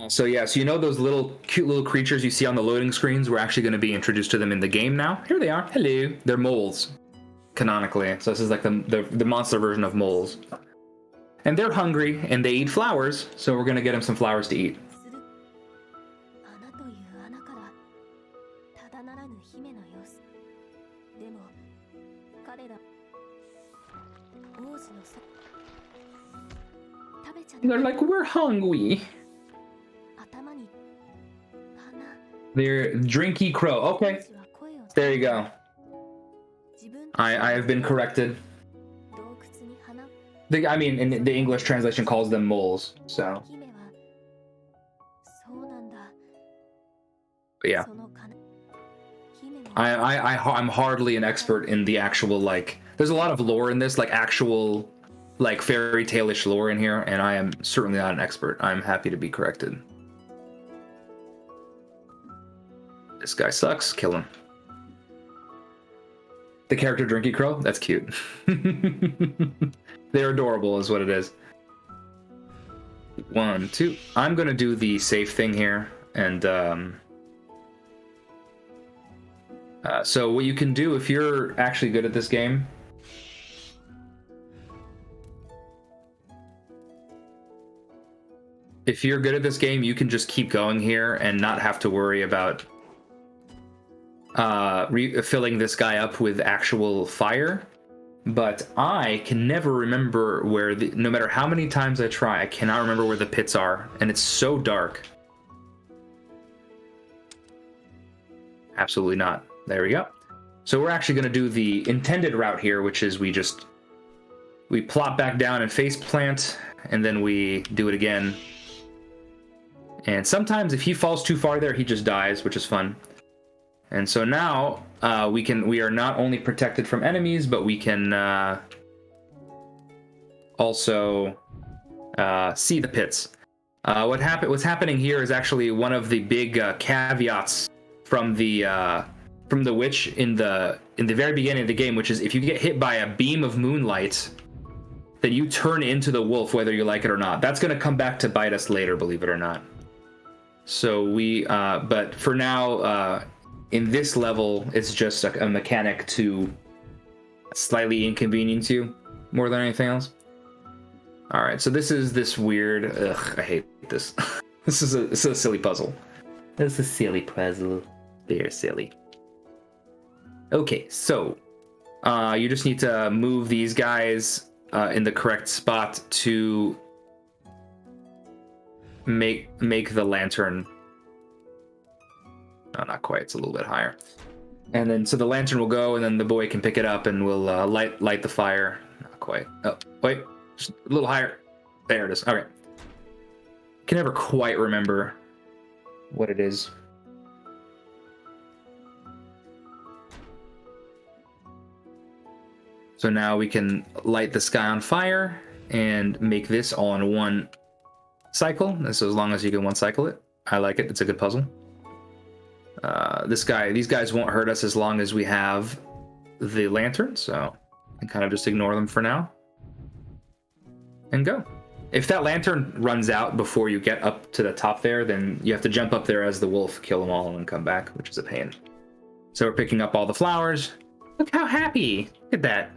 B: So yeah, so you know those cute little creatures you see on the loading screens? We're actually going to be introduced to them in the game now. Here they are. Hello. They're moles, canonically. So this is like the monster version of moles. And they're hungry, and they eat flowers, so we're going to get them some flowers to eat. They're like, we're hungry. They're Drinky Crow. Okay, there you go. I have been corrected. I mean, in the English translation calls them moles, so. But yeah. I'm hardly an expert in the actual, like, there's a lot of lore in this, like actual, like fairy tale-ish lore in here, and I am certainly not an expert. I'm happy to be corrected. This guy sucks, kill him. The character Drinky Crow, that's cute. They're adorable is what it is. 1, 2, I'm gonna do the safe thing here, and so what you can do if you're actually good at this game, you can just keep going here and not have to worry about filling this guy up with actual fire. But I can never remember where no matter how many times I try, I cannot remember where the pits are, and it's so dark. Absolutely not. There we go. So we're actually going to do the intended route here, which is we plop back down and face plant, and then we do it again. And sometimes if he falls too far there, he just dies, which is fun. And so now we are not only protected from enemies, but we can also see the pits. What's happening here is actually one of the big caveats from the witch in the very beginning of the game, which is if you get hit by a beam of moonlight, then you turn into the wolf, whether you like it or not. That's going to come back to bite us later, believe it or not. So but for now, in this level, it's just a mechanic to slightly inconvenience you more than anything else. All right, so this is this weird. Ugh, I hate this. This is a silly puzzle. This is a silly puzzle. They're silly. Okay, so you just need to move these guys in the correct spot to make the lantern. No, not quite. It's a little bit higher. And then so the lantern will go, and then the boy can pick it up, and we'll light the fire. Not quite. Oh, wait, just a little higher. There it is. Okay. Can never quite remember what it is. So now we can light the sky on fire and make this all in one cycle. This is as long as you can one cycle it. I like it. It's a good puzzle. These guys won't hurt us as long as we have the lantern, so I can kind of just ignore them for now and go. If that lantern runs out before you get up to the top there, then you have to jump up there as the wolf, kill them all, and then come back, which is a pain. So we're picking up all the flowers. Look how happy! Look at that.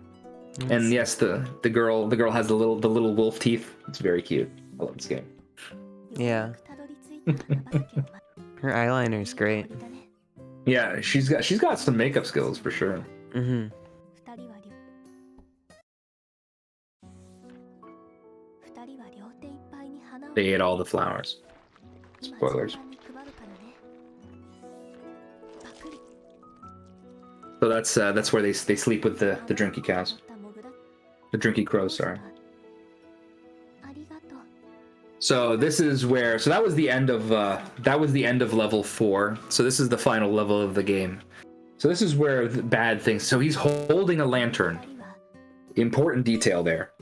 B: And yes, the girl has the little wolf teeth. It's very cute. I love this game.
A: Yeah. Her eyeliner's great.
B: Yeah, she's got some makeup skills for sure.
A: Mm-hmm.
B: They ate all the flowers. Spoilers. So that's where they sleep with the drinky cows. The drinky crows, sorry. So this is where, so that was the end of level 4. So this is the final level of the game. So this is where the bad things. So he's holding a lantern. Important detail there.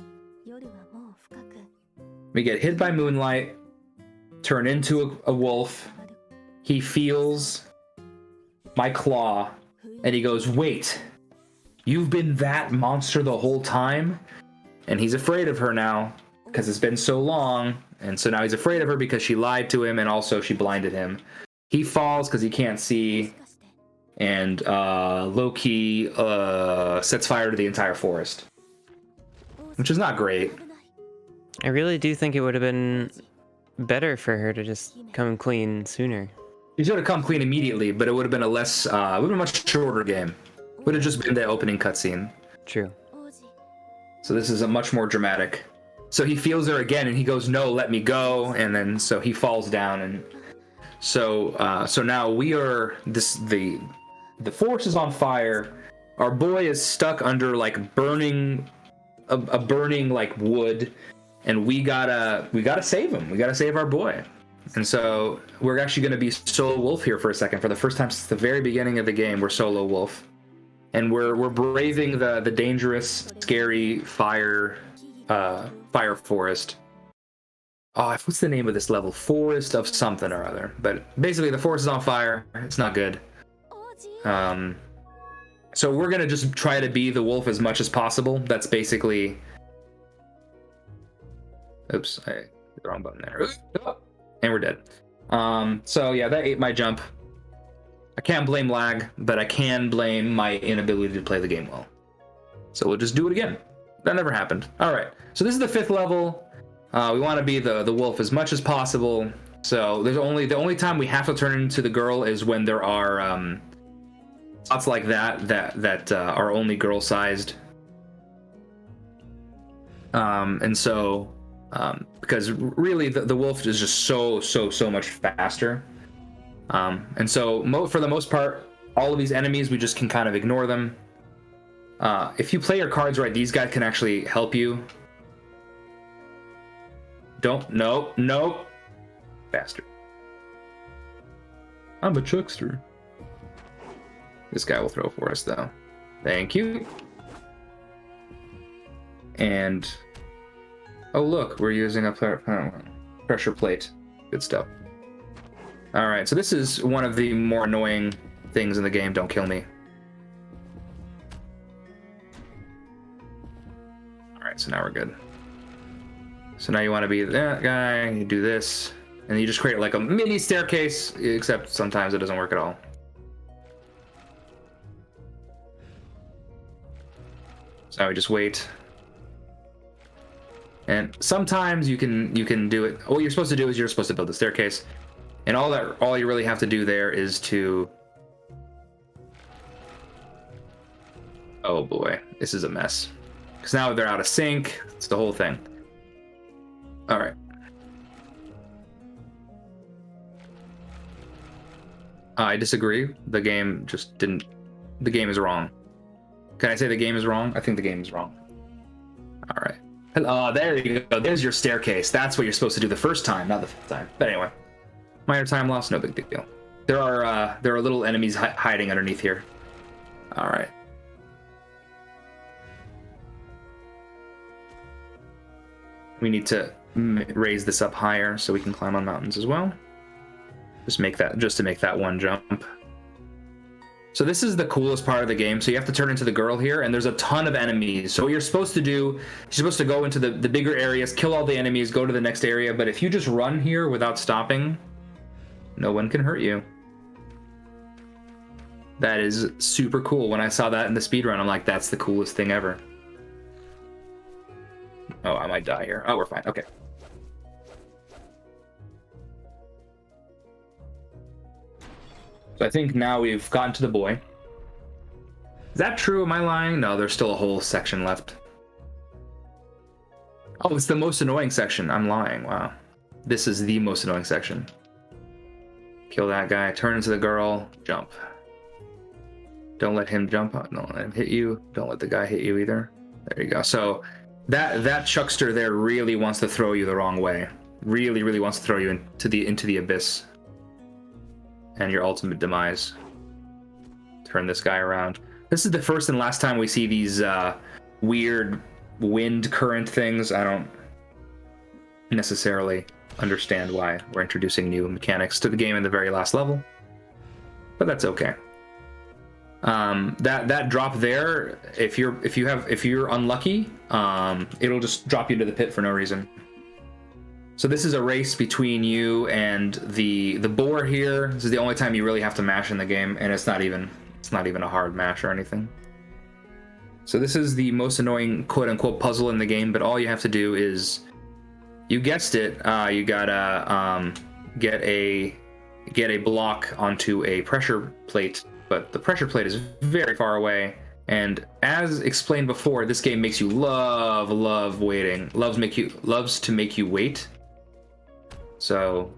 B: We get hit by moonlight, turn into a wolf. He feels my claw, and he goes, "Wait, you've been that monster the whole time?" And he's afraid of her now because it's been so long. And so now he's afraid of her because she lied to him and also she blinded him. He falls because he can't see. And Loki sets fire to the entire forest, which is not great.
A: I really do think it would have been better for her to just come clean sooner.
B: She should have come clean immediately, but it would have been would have been a much shorter game. Would have just been the opening cutscene.
A: True.
B: So this is a much more dramatic So he feels her again, and he goes, "No, let me go." And then so he falls down, and so now we are the forest is on fire. Our boy is stuck under like burning a burning like wood, and we gotta save him. We gotta save our boy. And so we're actually going to be solo wolf here for a second. For the first time since the very beginning of the game, we're solo wolf, and we're braving the dangerous, scary fire forest. Oh, what's the name of this level? Forest of something or other. But basically, the forest is on fire. It's not good. So we're gonna just try to be the wolf as much as possible. That's basically. Oops, I hit the wrong button there. And we're dead. So yeah, that ate my jump. I can't blame lag, but I can blame my inability to play the game well. So we'll just do it again. That never happened. All right. So this is the 5th level. We want to be the wolf as much as possible. So the only time we have to turn into the girl is when there are spots like that are only girl sized. And so because really the wolf is just so much faster. And so for the most part, all of these enemies, we just can kind of ignore them. If you play your cards right, these guys can actually help you. No. Bastard. I'm a chuckster. This guy will throw for us, though. Thank you. And... oh, look, we're using a pressure plate. Good stuff. All right, so this is one of the more annoying things in the game. Don't kill me. All right, so now we're good. So now you want to be that guy, you do this, and you just create like a mini staircase, except sometimes it doesn't work at all. So now we just wait. And sometimes you can do it. What you're supposed to do is you're supposed to build a staircase, and all you really have to do there is to. Oh boy, this is a mess. Because now they're out of sync. It's the whole thing. All right. I disagree. The game just didn't. The game is wrong. Can I say the game is wrong? I think the game is wrong. All right. There you go. There's your staircase. That's what you're supposed to do the first time, not the 5th time. But anyway, minor time loss, no big deal. There are little enemies hiding underneath here. All right. We need to raise this up higher so we can climb on mountains as well. Just to make that one jump. So this is the coolest part of the game. So you have to turn into the girl here, and there's a ton of enemies. So what you're supposed to do, you're supposed to go into the bigger areas, kill all the enemies, go to the next area. But if you just run here without stopping, no one can hurt you. That is super cool. When I saw that in the speedrun, I'm like, that's the coolest thing ever. Oh, I might die here. Oh, we're fine. Okay. So I think now we've gotten to the boy. Is that true? Am I lying? No, there's still a whole section left. Oh, it's the most annoying section. I'm lying. Wow. This is the most annoying section. Kill that guy. Turn into the girl. Jump. Don't let him jump. Don't let him hit you. Don't let the guy hit you either. There you go. So that chuckster there really wants to throw you the wrong way. Really wants to throw you into the abyss. And your ultimate demise. Turn this guy around. This is the first and last time we see these weird wind current things. I don't necessarily understand why we're introducing new mechanics to the game in the very last level, but that's okay. That drop there, if you're unlucky, it'll just drop you to the pit for no reason. So this is a race between you and the boar here. This is the only time you really have to mash in the game, and it's not even a hard mash or anything. So this is the most annoying quote-unquote puzzle in the game, but all you have to do is, you guessed it, you gotta get a block onto a pressure plate, but the pressure plate is very far away, And as explained before, this game makes you love waiting. Loves to make you wait. So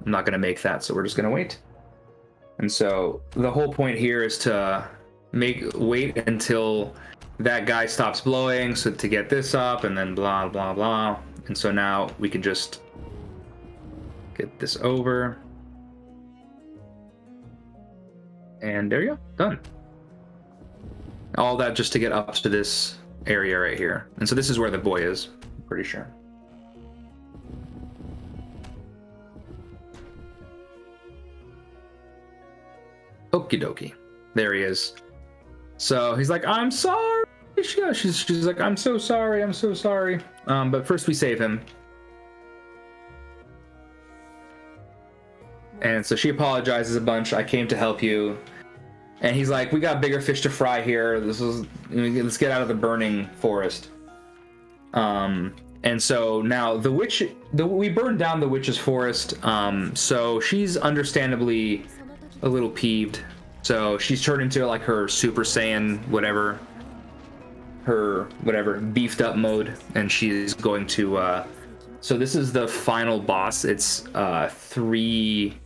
B: I'm not gonna make that, so we're just gonna wait. And so the whole point here is to wait until that guy stops blowing, so to get this up, and then blah blah blah. And so now we can just get this over. And there you go, done. All that just to get up to this area right here. And so this is where the boy is, I'm pretty sure. Okie dokie. There he is. So he's like, I'm sorry. She's like, I'm so sorry. I'm so sorry. But first we save him. And so she apologizes a bunch. I came to help you. And he's like, we got bigger fish to fry here. Let's get out of the burning forest. And so now we burned down the witch's forest. So she's understandably a little peeved. So she's turned into like her Super Saiyan, whatever, beefed up mode. And she's going to, so this is the final boss. It's like three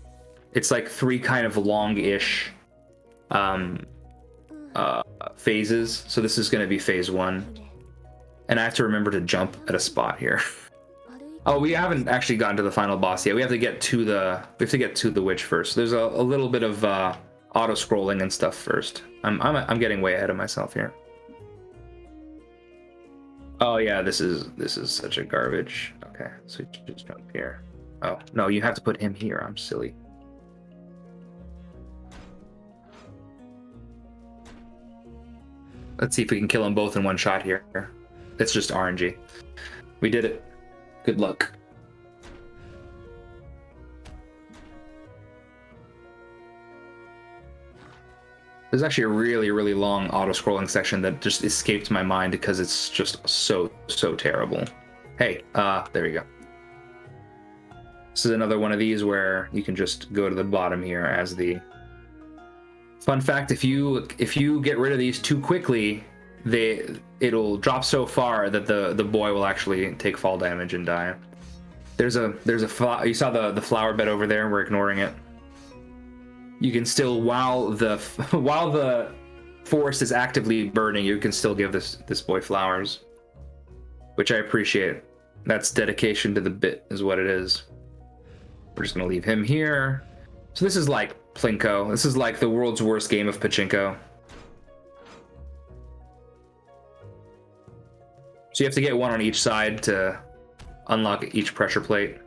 B: kind of long-ish phases. So this is going to be phase 1, and I have to remember to jump at a spot here. Oh, we haven't actually gotten to the final boss yet. We have to get to the witch first. There's a little bit of auto scrolling and stuff first. I'm getting way ahead of myself here. Oh yeah, this is such a garbage. Okay, so you just jump here. Oh no, you have to put him here. I'm silly. Let's see if we can kill them both in one shot here. It's just RNG. We did it. Good luck. There's actually a really long auto-scrolling section that just escaped my mind because it's just so terrible. Hey, there you go. This is another one of these where you can just go to the bottom here as the... Fun fact, if you get rid of these too quickly, it'll drop so far that the boy will actually take fall damage and die. There's a you saw the flower bed over there, we're ignoring it. You can still, while the forest is actively burning, you can still give this boy flowers, which I appreciate. That's dedication to the bit is what it is. We're just gonna leave him here. So this is like Plinko. This is like the world's worst game of pachinko. So you have to get one on each side to unlock each pressure plate.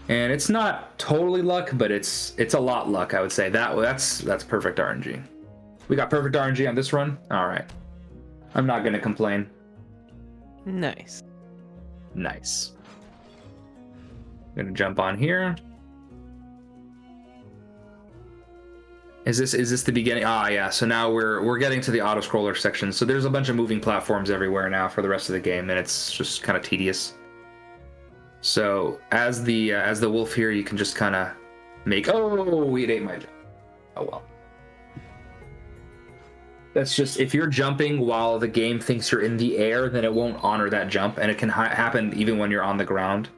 B: And it's not totally luck, but it's a lot luck, I would say. That's perfect RNG. We got perfect RNG on this run. All right. I'm not gonna complain.
A: Nice.
B: Nice. I'm gonna jump on here. Is this the beginning? Ah, yeah. So now we're getting to the auto scroller section. So there's a bunch of moving platforms everywhere now for the rest of the game, and it's just kind of tedious. So as the wolf here, you can just kind of make. Oh, it ate my jump. Oh well. That's just, if you're jumping while the game thinks you're in the air, then it won't honor that jump, and it can happen even when you're on the ground.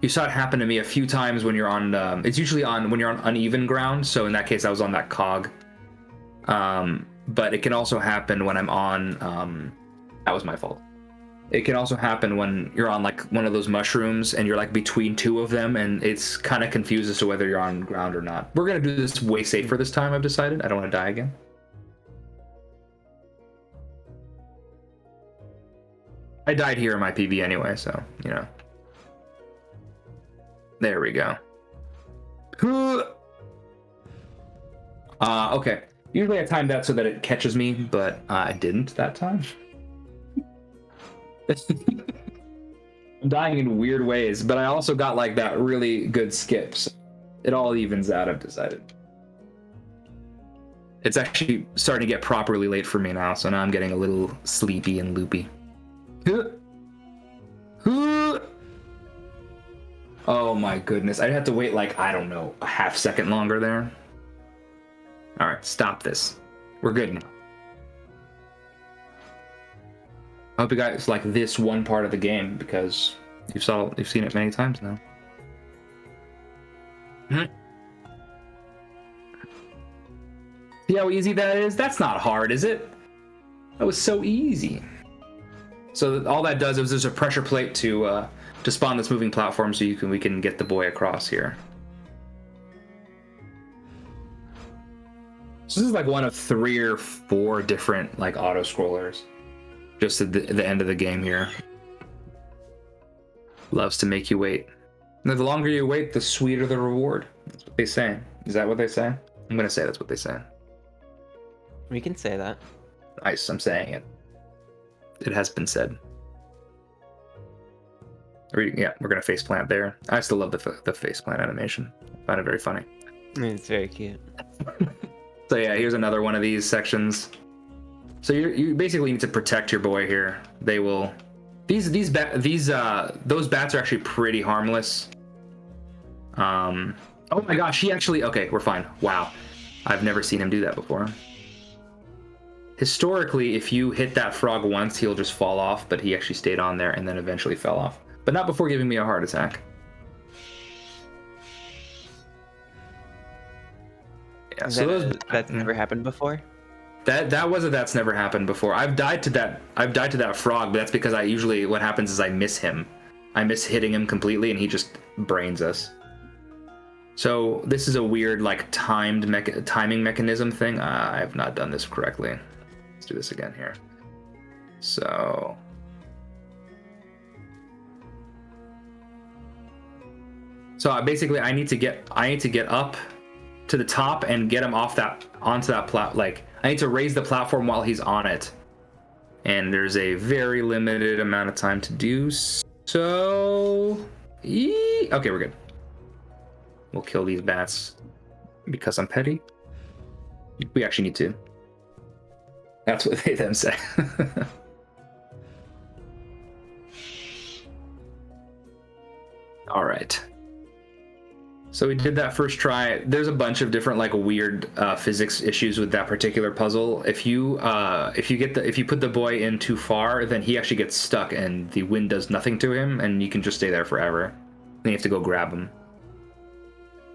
B: You saw it happen to me a few times when you're on, it's usually when you're on uneven ground, so in that case I was on that cog. But it can also happen when I'm on, that was my fault. It can also happen when you're on like one of those mushrooms and you're like between two of them, and it's kind of confused as to whether you're on ground or not. We're gonna do this way safer this time, I've decided. I don't want to die again. I died here in my PB anyway, so, you know. There we go. Okay. Usually I timed that so that it catches me, but I didn't that time. I'm dying in weird ways, but I also got like that really good skips. It all evens out, I've decided. It's actually starting to get properly late for me now, so now I'm getting a little sleepy and loopy. Oh my goodness, I'd have to wait like, I don't know, a half second longer there. All right, stop this. We're good now. I hope you guys like this one part of the game because you've seen it many times now. See how easy that is? That's not hard, is it? That was so easy. So all that does is there's a pressure plate to spawn this moving platform, so we can get the boy across here. So this is like one of 3 or 4 different like auto scrollers, just at the end of the game here. Loves to make you wait. And the longer you wait, the sweeter the reward. That's what they say. Is that what they say? I'm gonna say that's what they say.
A: We can say that.
B: Nice, I'm saying it. It has been said. Yeah, we're gonna faceplant there. I still love the faceplant animation. I find it very funny.
A: It's very cute.
B: So yeah, here's another one of these sections. So you basically need to protect your boy here. They will. Those bats are actually pretty harmless. Oh my gosh, he actually. Okay, we're fine. Wow, I've never seen him do that before. Historically, if you hit that frog once, he'll just fall off, but he actually stayed on there and then eventually fell off. But not before giving me a heart attack. Yeah, so
A: that's never happened before?
B: That's never happened before. I've died to that frog, but that's because what happens is I miss him. I miss hitting him completely and he just brains us. So this is a weird like timing mechanism thing. I have not done this correctly. Let's do this again here. So basically I need to get up to the top and get him onto that I need to raise the platform while he's on it. And there's a very limited amount of time to do so. Okay, we're good. We'll kill these bats because I'm petty. We actually need to. That's what they then say. All right. So we did that first try. There's a bunch of different like weird physics issues with that particular puzzle. If you put the boy in too far, then he actually gets stuck and the wind does nothing to him, and you can just stay there forever. Then you have to go grab him,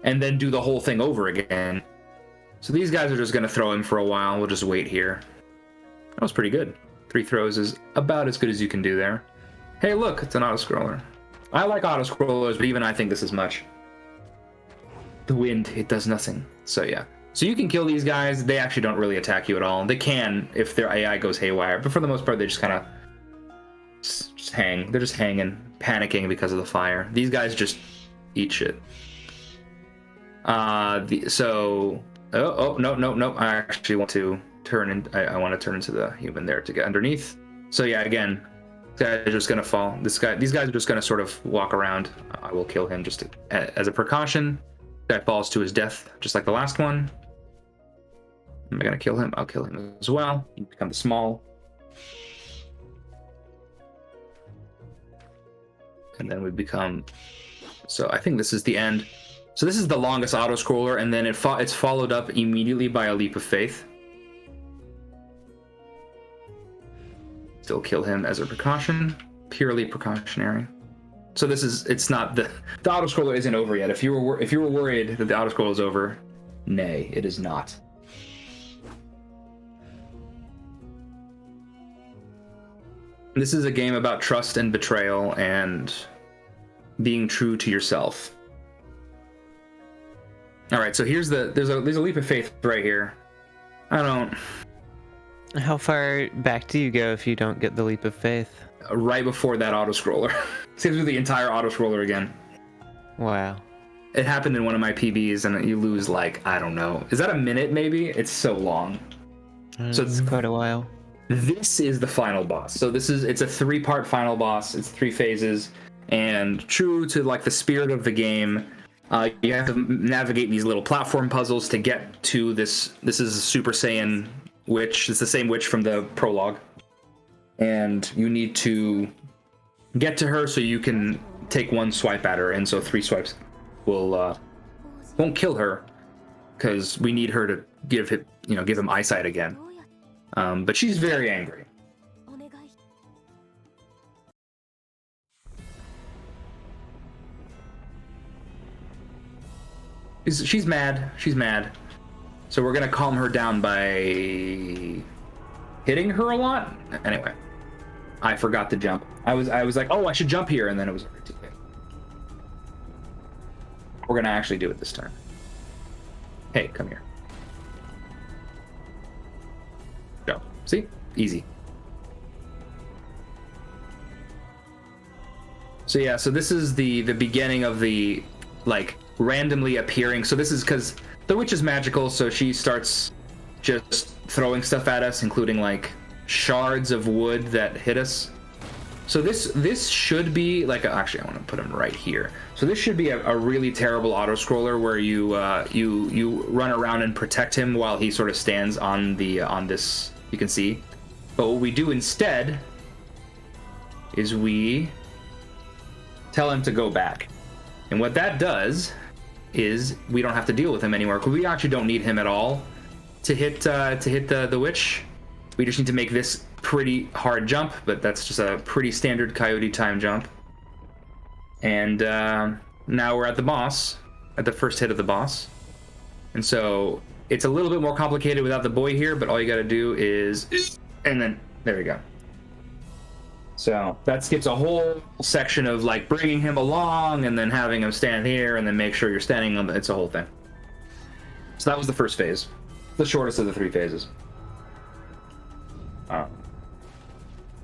B: and then do the whole thing over again. So these guys are just gonna throw him for a while. We'll just wait here. That was pretty good. 3 throws is about as good as you can do there. Hey, look, it's an auto scroller. I like auto scrollers, but even I think this is much. The wind, it does nothing. So yeah. So you can kill these guys. They actually don't really attack you at all. They can if their AI goes haywire, but for the most part, they just kind of just hang. They're just hanging, panicking because of the fire. These guys just eat shit. No. I actually want to turn in. I want to turn into the human there to get underneath. So yeah, again, this guy is just gonna fall. These guys are just gonna sort of walk around. I will kill him just as a precaution. Guy falls to his death, just like the last one. Am I gonna kill him? I'll kill him as well. You become the small. And then we become... So I think this is the end. So this is the longest auto-scroller, and then it's followed up immediately by a leap of faith. Still kill him as a precaution. Purely precautionary. So it's not the auto-scroller isn't over yet. If you were worried that the auto-scroller is over, nay, it is not. This is a game about trust and betrayal and being true to yourself. All right, so there's a leap of faith right here.
A: How far back do you go if you don't get the leap of faith?
B: Right before that auto-scroller. Saves you the entire auto-scroller again.
A: Wow.
B: It happened in one of my PBs, and you lose like, I don't know. Is that a minute maybe? It's so long.
A: So it's quite a while.
B: This is the final boss. So it's a 3-part final boss. It's 3 phases, and true to like the spirit of the game, you have to navigate these little platform puzzles to get to this. This is a Super Saiyan witch. It's the same witch from the prologue. And you need to get to her so you can take 1 swipe at her, and so 3 swipes won't kill her because we need her to give him eyesight again. But she's very angry. She's mad. She's mad. So we're gonna calm her down by hitting her a lot. Anyway, I forgot to jump. I was like, oh, I should jump here, and then it was already too late. We're gonna actually do it this time. Hey, come here. Jump. See? Easy. So yeah, so this is the beginning of the, like, randomly appearing. So this is because the witch is magical, so she starts just throwing stuff at us, including like shards of wood that hit us. So this should be like actually I want to put him right here. So this should be a really terrible auto scroller where you run around and protect him while he sort of stands on the on this, you can see. But what we do instead is we tell him to go back, and what that does is we don't have to deal with him anymore, because we actually don't need him at all to hit the witch. We just need to make this pretty hard jump, but that's just a pretty standard coyote time jump. And now we're at the boss, at the first hit of the boss. And so it's a little bit more complicated without the boy here, but all you gotta do is, and then there we go. So that skips a whole section of like bringing him along and then having him stand here and then make sure you're standing on the, it's a whole thing. So that was the first phase, the shortest of the 3 phases.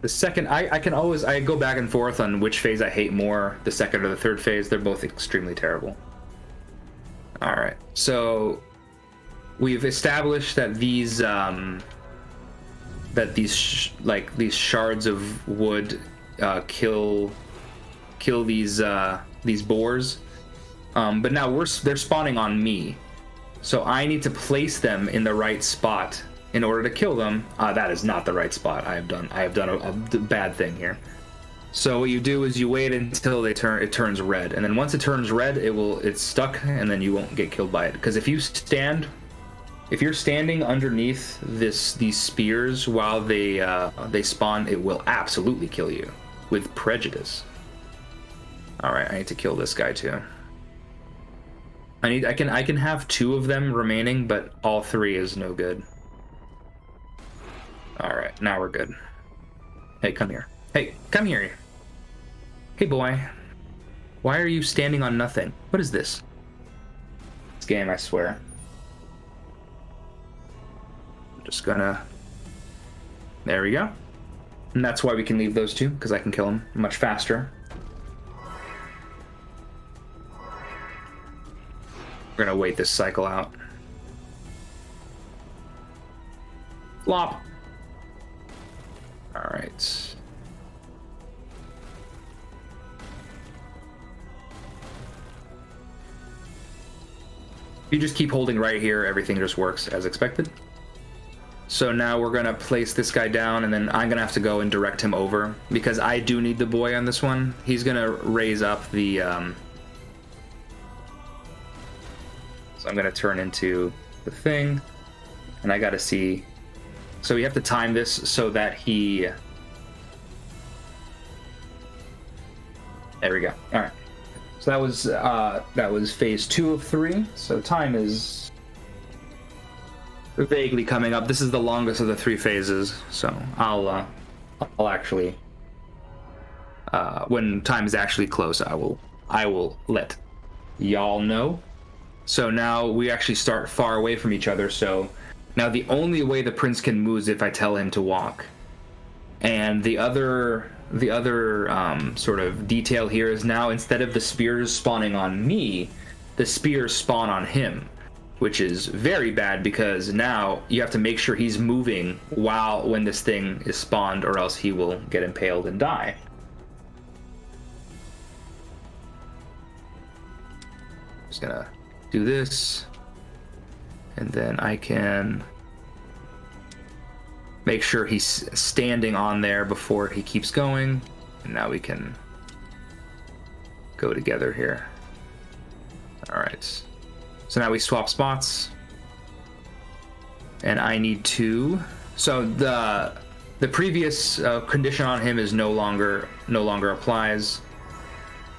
B: The second, I go back and forth on which phase I hate more, the second or the third phase. They're both extremely terrible. All right, so we've established that these these shards of wood kill these boars, but now they're spawning on me, so I need to place them in the right spot in order to kill them. That is not the right spot. I have done a bad thing here. So what you do is you wait until it turns red, and then once it turns red, it's stuck, and then you won't get killed by it. Because if you're standing underneath these spears while they spawn, it will absolutely kill you with prejudice. All right, I need to kill this guy too. I can have 2 of them remaining, but all 3 is no good. All right, now we're good. Hey, come here. Hey, come here. Hey, boy. Why are you standing on nothing? What is this? This game, I swear. I'm just gonna... There we go. And that's why we can leave those 2, because I can kill them much faster. We're gonna wait this cycle out. Flop. All right. If you just keep holding right here, everything just works as expected. So now we're gonna place this guy down, and then I'm gonna have to go and direct him over, because I do need the boy on this one. He's gonna raise up the... So I'm gonna turn into the thing, and I gotta see... So we have to time this so that he... There we go. All right. So that was phase 2 of 3. So time is vaguely coming up. This is the longest of the 3 phases. So I'll actually, when time is actually close, I will let y'all know. So now we actually start far away from each other. So now the only way the prince can move is if I tell him to walk. And the other sort of detail here is now, instead of the spears spawning on me, the spears spawn on him, which is very bad, because now you have to make sure he's moving when this thing is spawned, or else he will get impaled and die. Just gonna do this, and then I can make sure he's standing on there before he keeps going. And now we can go together here. All right. So now we swap spots. And I need to... So the previous condition on him is no longer applies.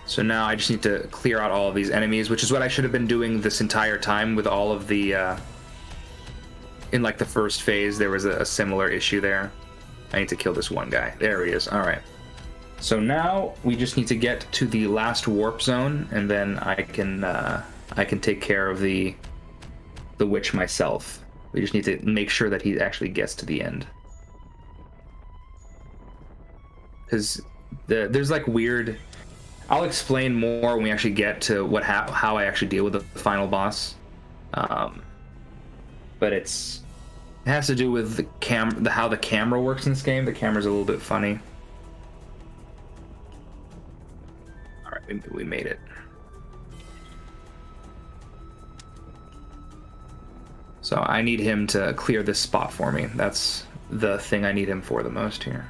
B: So now I just need to clear out all of these enemies, which is what I should have been doing this entire time with all of the, in like the first phase, there was a similar issue there. I need to kill this one guy. There he is. All right. So now we just need to get to the last warp zone, and then I can take care of the witch myself. We just need to make sure that he actually gets to the end. Because there's like weird... I'll explain more when we actually get to how I actually deal with the final boss. But it has to do with how the camera works in this game. The camera's a little bit funny. All right, we made it. So I need him to clear this spot for me. That's the thing I need him for the most here.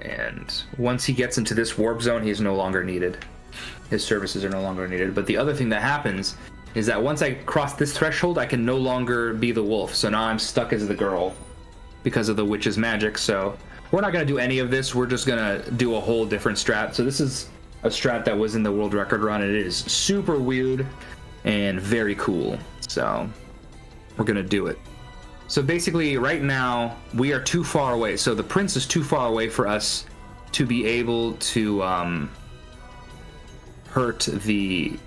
B: And once he gets into this warp zone, he's no longer needed. His services are no longer needed. But the other thing that happens is that once I cross this threshold, I can no longer be the wolf. So now I'm stuck as the girl because of the witch's magic. So we're not going to do any of this. We're just going to do a whole different strat. So this is a strat that was in the world record run. And it is super weird and very cool. So we're going to do it. So basically, right now, we are too far away. So the prince is too far away for us to be able to hurt the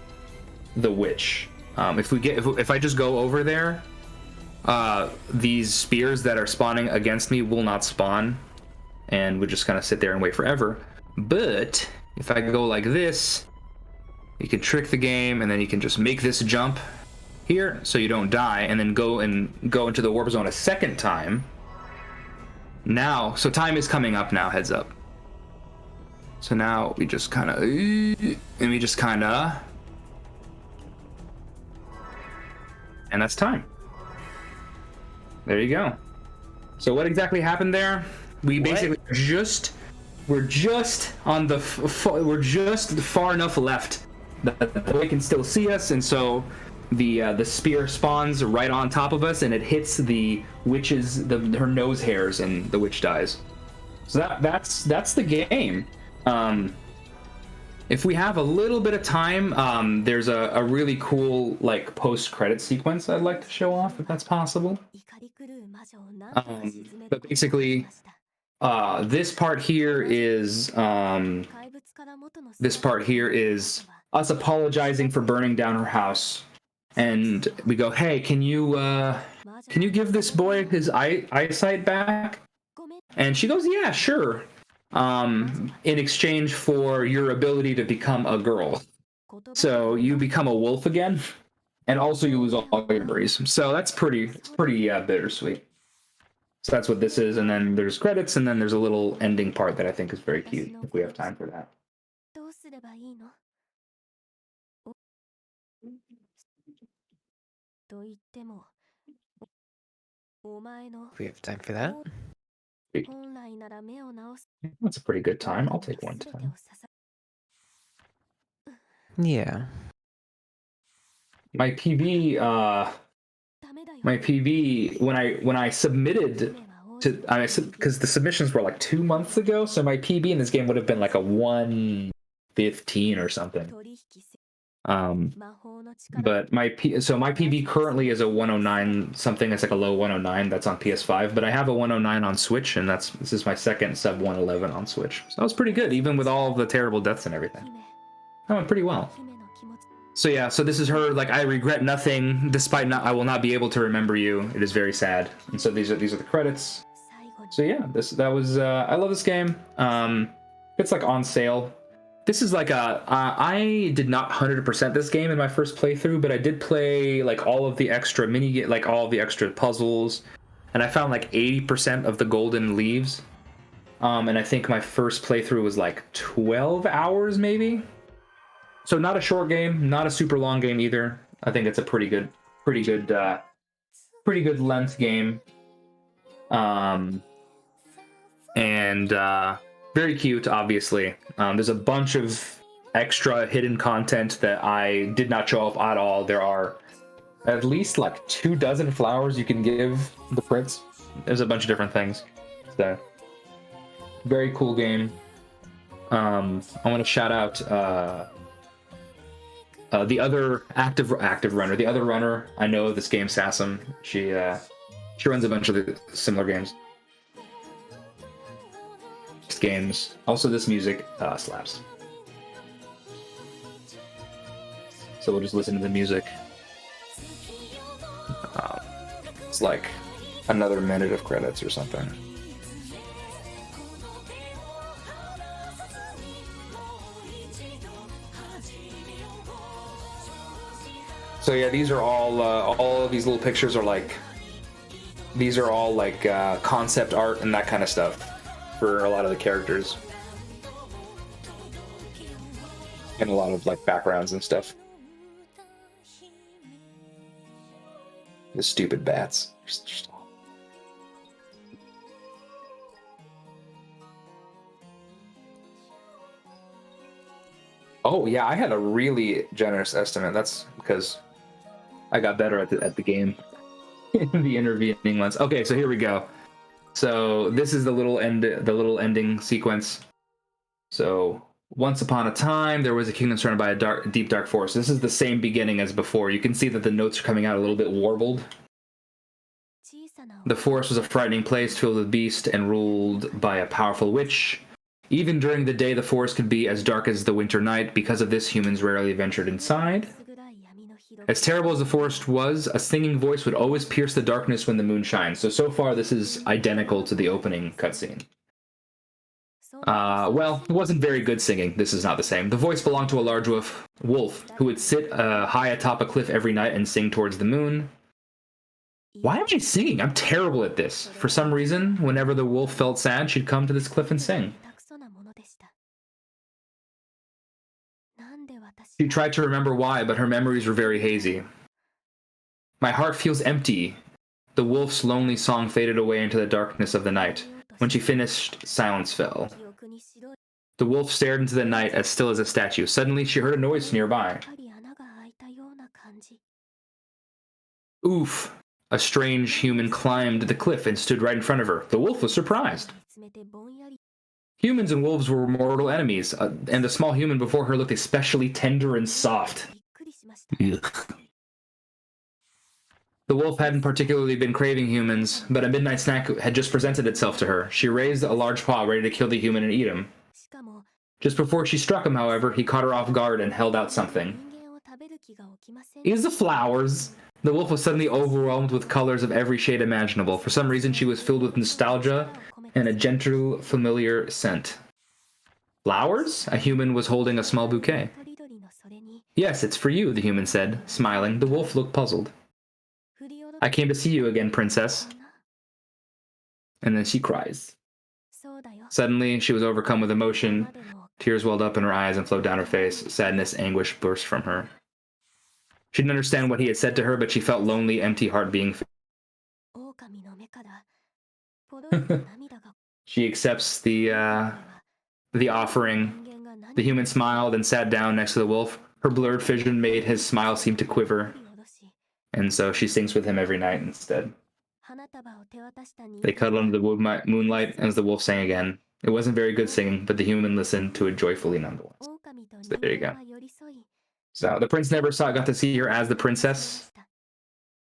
B: witch. If I just go over there, these spears that are spawning against me will not spawn, and we just kind of sit there and wait forever. But if I go like this, you can trick the game, and then you can just make this jump here so you don't die, and then go into the warp zone a second time. Now, so time is coming up now, heads up. So now we just kind of, and that's time. There you go. So what exactly happened there? We basically we're just far enough left that they can still see us, and so the spear spawns right on top of us, and it hits the witch's her nose hairs, and the witch dies. So that's the game. If we have a little bit of time, there's a really cool like post-credit sequence I'd like to show off, if that's possible. But basically, this part here is us apologizing for burning down her house. And we go, hey, can you give this boy his eyesight back? And she goes, yeah, sure. In exchange for your ability to become a girl. So you become a wolf again, and also you lose all your memories. So that's pretty bittersweet. So that's what this is, and then there's credits, and then there's a little ending part that I think is very cute, if we have time for that.
A: We have time for that.
B: That's a pretty good time. I'll take one time.
A: Yeah.
B: My PB, when I submitted because the submissions were like 2 months ago, so my PB in this game would have been like a 115 or something. But my PB currently is a 109 something. It's like a low 109. That's on PS5, but I have a 109 on Switch, and this is my second sub 111 on Switch. So that was pretty good, even with all of the terrible deaths and everything. That went pretty well. So yeah, so this is her, like, I regret nothing, despite I will not be able to remember you. It is very sad. And so these are the credits. So yeah, that was I love this game. It's like on sale. This is like I did not 100% this game in my first playthrough, but I did play like all of the extra like all of the extra puzzles, and I found like 80% of the golden leaves. And I think my first playthrough was like 12 hours maybe. So not a short game, not a super long game either. I think it's a pretty good length game. And very cute, obviously. There's a bunch of extra hidden content that I did not show off at all. There are at least like 24 flowers you can give the prince. There's a bunch of different things. So Very cool game. I want to shout out the other active runner. The other runner I know of this game, Sassum. She runs a bunch of the similar games. Also, this music slaps. So we'll just listen to the music. It's like another minute of credits or something. So yeah, these are all of these little pictures are like, these are all like concept art and that kind of stuff for a lot of the characters. And a lot of like backgrounds and stuff. The stupid bats. Oh yeah, I had a really generous estimate. That's because I got better at the game in the intervening ones. Okay, so here we go. So this is the little ending sequence. So once upon a time, there was a kingdom surrounded by a deep dark forest. This is the same beginning as before. You can see that the notes are coming out a little bit warbled. The forest was a frightening place filled with beasts and ruled by a powerful witch. Even during the day, the forest could be as dark as the winter night. Because of this, humans rarely ventured inside. As terrible as the forest was, a singing voice would always pierce the darkness when the moon shines. So far, this is identical to the opening cutscene. Well, it wasn't very good singing. This is not the same. The voice belonged to a large wolf who would sit high atop a cliff every night and sing towards the moon. Why am I singing? I'm terrible at this. For some reason, whenever the wolf felt sad, she'd come to this cliff and sing. She tried to remember why, but her memories were very hazy. My heart feels empty. The wolf's lonely song faded away into the darkness of the night. When she finished, silence fell. The wolf stared into the night as still as a statue. Suddenly, she heard a noise nearby. Oof! A strange human climbed the cliff and stood right in front of her. The wolf was surprised. Humans and wolves were mortal enemies, and the small human before her looked especially tender and soft. Ugh. The wolf hadn't particularly been craving humans, but a midnight snack had just presented itself to her. She raised a large paw ready to kill the human and eat him. Just before she struck him, however, he caught her off guard and held out something. It was the flowers. The wolf was suddenly overwhelmed with colors of every shade imaginable. For some reason, she was filled with nostalgia and a gentle, familiar scent. Flowers? A human was holding a small bouquet. Yes, it's for you, the human said, smiling. The wolf looked puzzled. I came to see you again, princess. And then she cries. Suddenly, she was overcome with emotion. Tears welled up in her eyes and flowed down her face. Sadness, anguish burst from her. She didn't understand what he had said to her, but she felt lonely, empty heart being filled. She accepts the offering. The human smiled and sat down next to the wolf. Her blurred vision made his smile seem to quiver. And so she sings with him every night instead. They cuddled under the moonlight as the wolf sang again. It wasn't very good singing, but the human listened to it joyfully nonetheless. So there you go. So the prince never got to see her as the princess,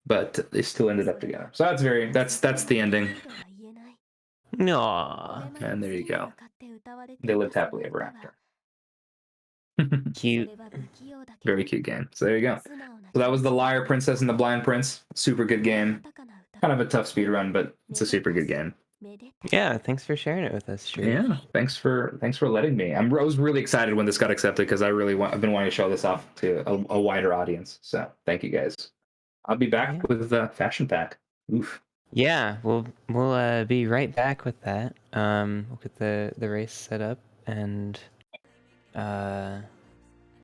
B: but they still ended up together. So that's the ending.
A: Aww.
B: And there you go. They lived happily ever after.
A: Cute.
B: Very cute game. So there you go. So that was The Liar Princess and the Blind Prince. Super good game. Kind of a tough speed run, but it's a super good game.
A: Yeah, thanks for sharing it with us, Sharif.
B: Yeah, thanks for letting me. I was really excited when this got accepted because I've been wanting to show this off to a wider audience. So thank you guys. I'll be back with the fashion pack. Oof.
A: Yeah, we'll be right back with that. We'll get the race set up and